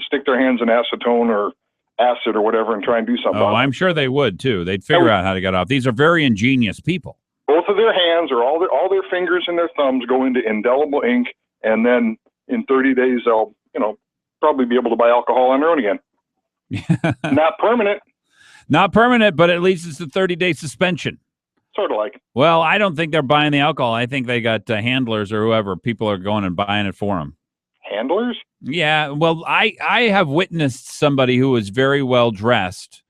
K: stick their hands in acetone or acid or whatever and try and do something.
C: Oh, I'm sure they would, too. They'd figure out how to get off. These are very ingenious people.
K: Both of their hands or all their fingers and their thumbs go into indelible ink, and then in 30 days, they'll, probably be able to buy alcohol on their own again. Not permanent, but at least it's a 30-day suspension. Sort of like.
C: Well, I don't think they're buying the alcohol. I think they got handlers or whoever. People are going and buying it for them.
K: Handlers?
C: Yeah. Well, I have witnessed somebody who was very well dressed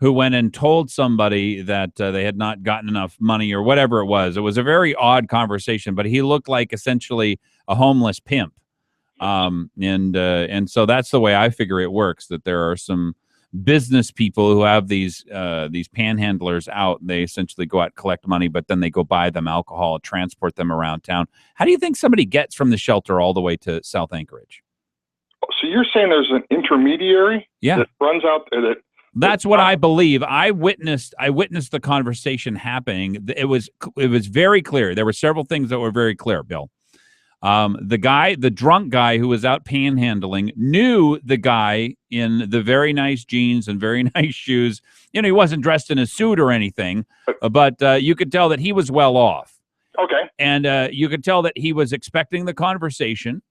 C: who went and told somebody that they had not gotten enough money or whatever it was. It was a very odd conversation, but he looked like essentially a homeless pimp. And so that's the way I figure it works, that there are some business people who have these panhandlers out. They essentially go out, collect money, but then they go buy them alcohol, transport them around town. How do you think somebody gets from the shelter all the way to South Anchorage?
K: So you're saying there's an intermediary that runs out there
C: That's what I believe. I witnessed the conversation happening. It was very clear. There were several things that were very clear, Bill. The drunk guy who was out panhandling knew the guy in the very nice jeans and very nice shoes. He wasn't dressed in a suit or anything, but you could tell that he was well off.
K: Okay.
C: And you could tell that he was expecting the conversation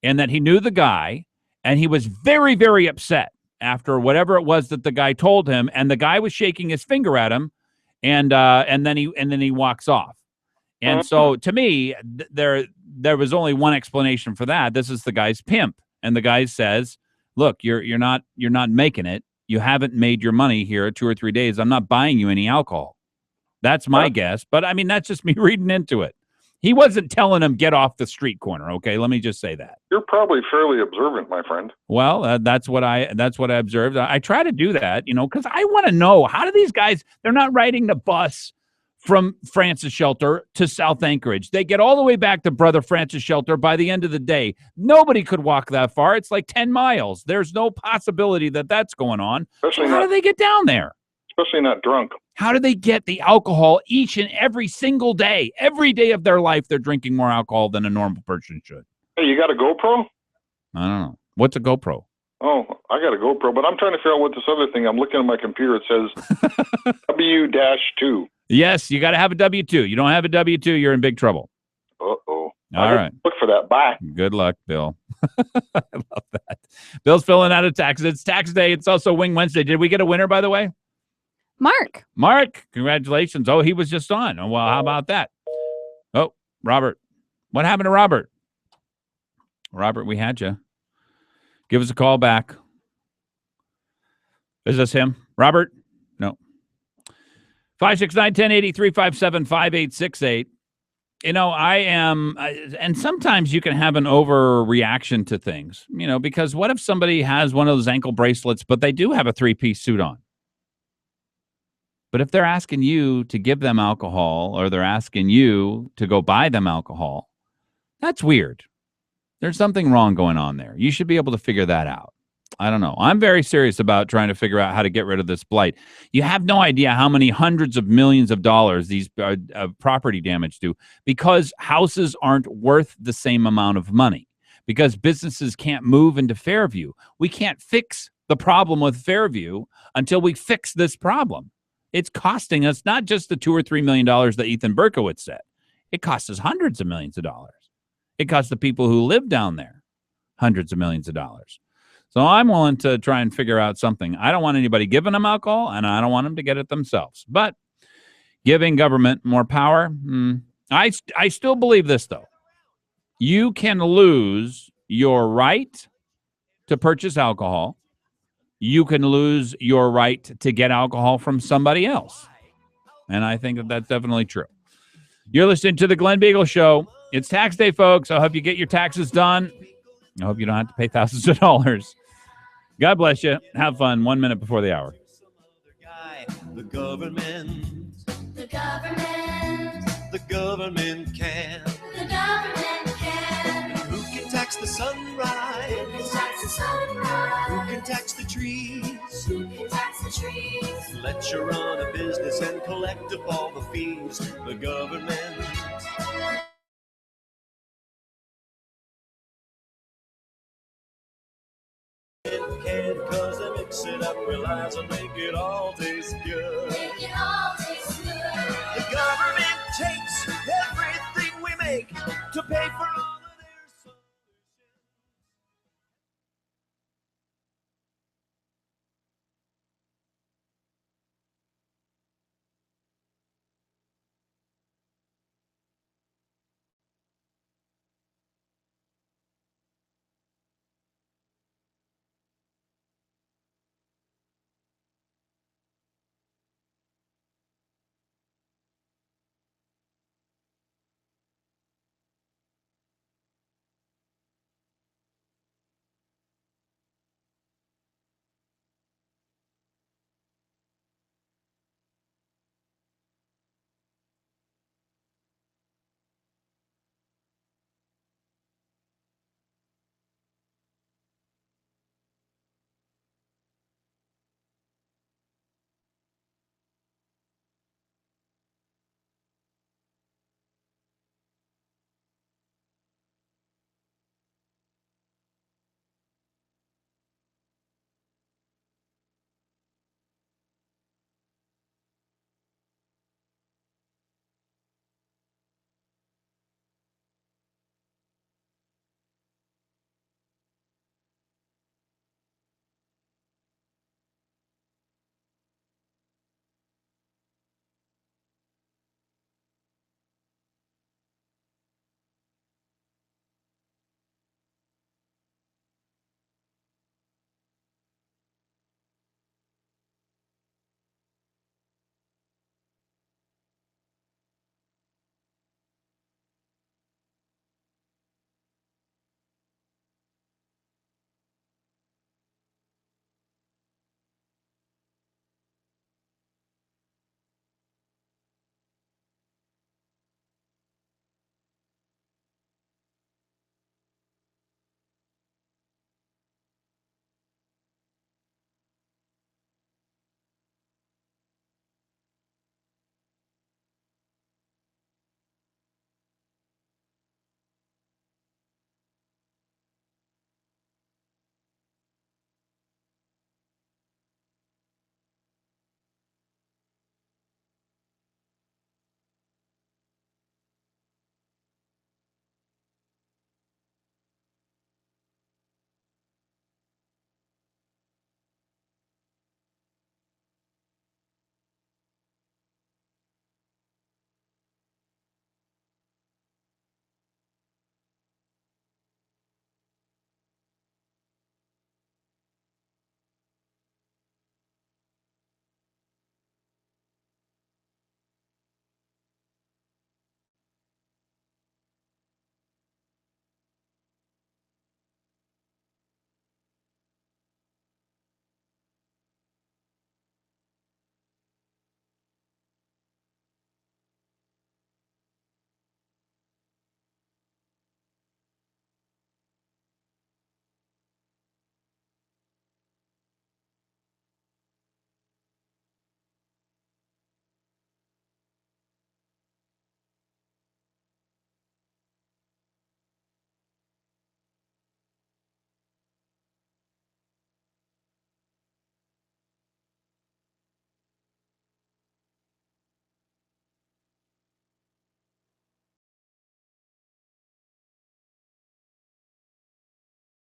C: and that he knew the guy, and he was very, very upset after whatever it was that the guy told him, and the guy was shaking his finger at him, and then he walks off. And so to me, there was only one explanation for that. This is the guy's pimp, and the guy says, "Look, you're not making it. You haven't made your money here 2 or 3 days. I'm not buying you any alcohol." That's my guess, but I mean that's just me reading into it. He wasn't telling him get off the street corner. Okay, let me just say that.
K: You're probably fairly observant, my friend.
C: Well, that's what I observed. I try to do that, because I want to know, how do these guys? They're not riding the bus from Francis Shelter to South Anchorage. They get all the way back to Brother Francis Shelter by the end of the day. Nobody could walk that far. It's like 10 miles. There's no possibility that that's going on. So how do they get down there?
K: Especially not drunk.
C: How do they get the alcohol each and every single day? Every day of their life, they're drinking more alcohol than a normal person should.
K: Hey, you got a GoPro?
C: I don't know. What's a GoPro?
K: Oh, I got a GoPro, but I'm trying to figure out what this other thing. I'm looking at my computer. It says W-2.
C: Yes, you got to have a W-2. You don't have a W-2, you're in big trouble.
K: Uh-oh.
C: All right.
K: Look for that. Bye.
C: Good luck, Bill. I love that. Bill's filling out a tax. It's tax day. It's also Wing Wednesday. Did we get a winner, by the way?
D: Mark,
C: congratulations. Oh, he was just on. Oh, well, how about that? Oh, Robert. What happened to Robert? Robert, we had you. Give us a call back. Is this him? Robert? No. 569-1080, 357-5868. I am, and sometimes you can have an overreaction to things, because what if somebody has one of those ankle bracelets, but they do have a 3-piece suit on? But if they're asking you to give them alcohol, or they're asking you to go buy them alcohol, that's weird. There's something wrong going on there. You should be able to figure that out. I don't know. I'm very serious about trying to figure out how to get rid of this blight. You have no idea how many hundreds of millions of dollars these property damage do, because houses aren't worth the same amount of money, because businesses can't move into Fairview. We can't fix the problem with Fairview until we fix this problem. It's costing us not just the $2 or $3 million that Ethan Berkowitz said. It costs us hundreds of millions of dollars. It costs the people who live down there hundreds of millions of dollars. So I'm willing to try and figure out something. I don't want anybody giving them alcohol, and I don't want them to get it themselves. But giving government more power, I still believe this, though. You can lose your right to purchase alcohol. You can lose your right to get alcohol from somebody else. And I think that that's definitely true. You're listening to the Glen Biegel Show. It's tax day, folks. I hope you get your taxes done. I hope you don't have to pay thousands of dollars. God bless you. Have fun. 1 minute before the hour.
A: The government.
B: The government.
A: The government can.
B: The government can.
A: Who can tax the sunrise?
B: Who can tax the sunrise?
A: Who can tax the trees?
B: Who can tax the trees?
A: Let you run a business and collect up all the fees. The government. Can, cause they mix it up, realize and make it all taste good.
B: Make it all taste good.
A: The government takes everything we make to pay for all.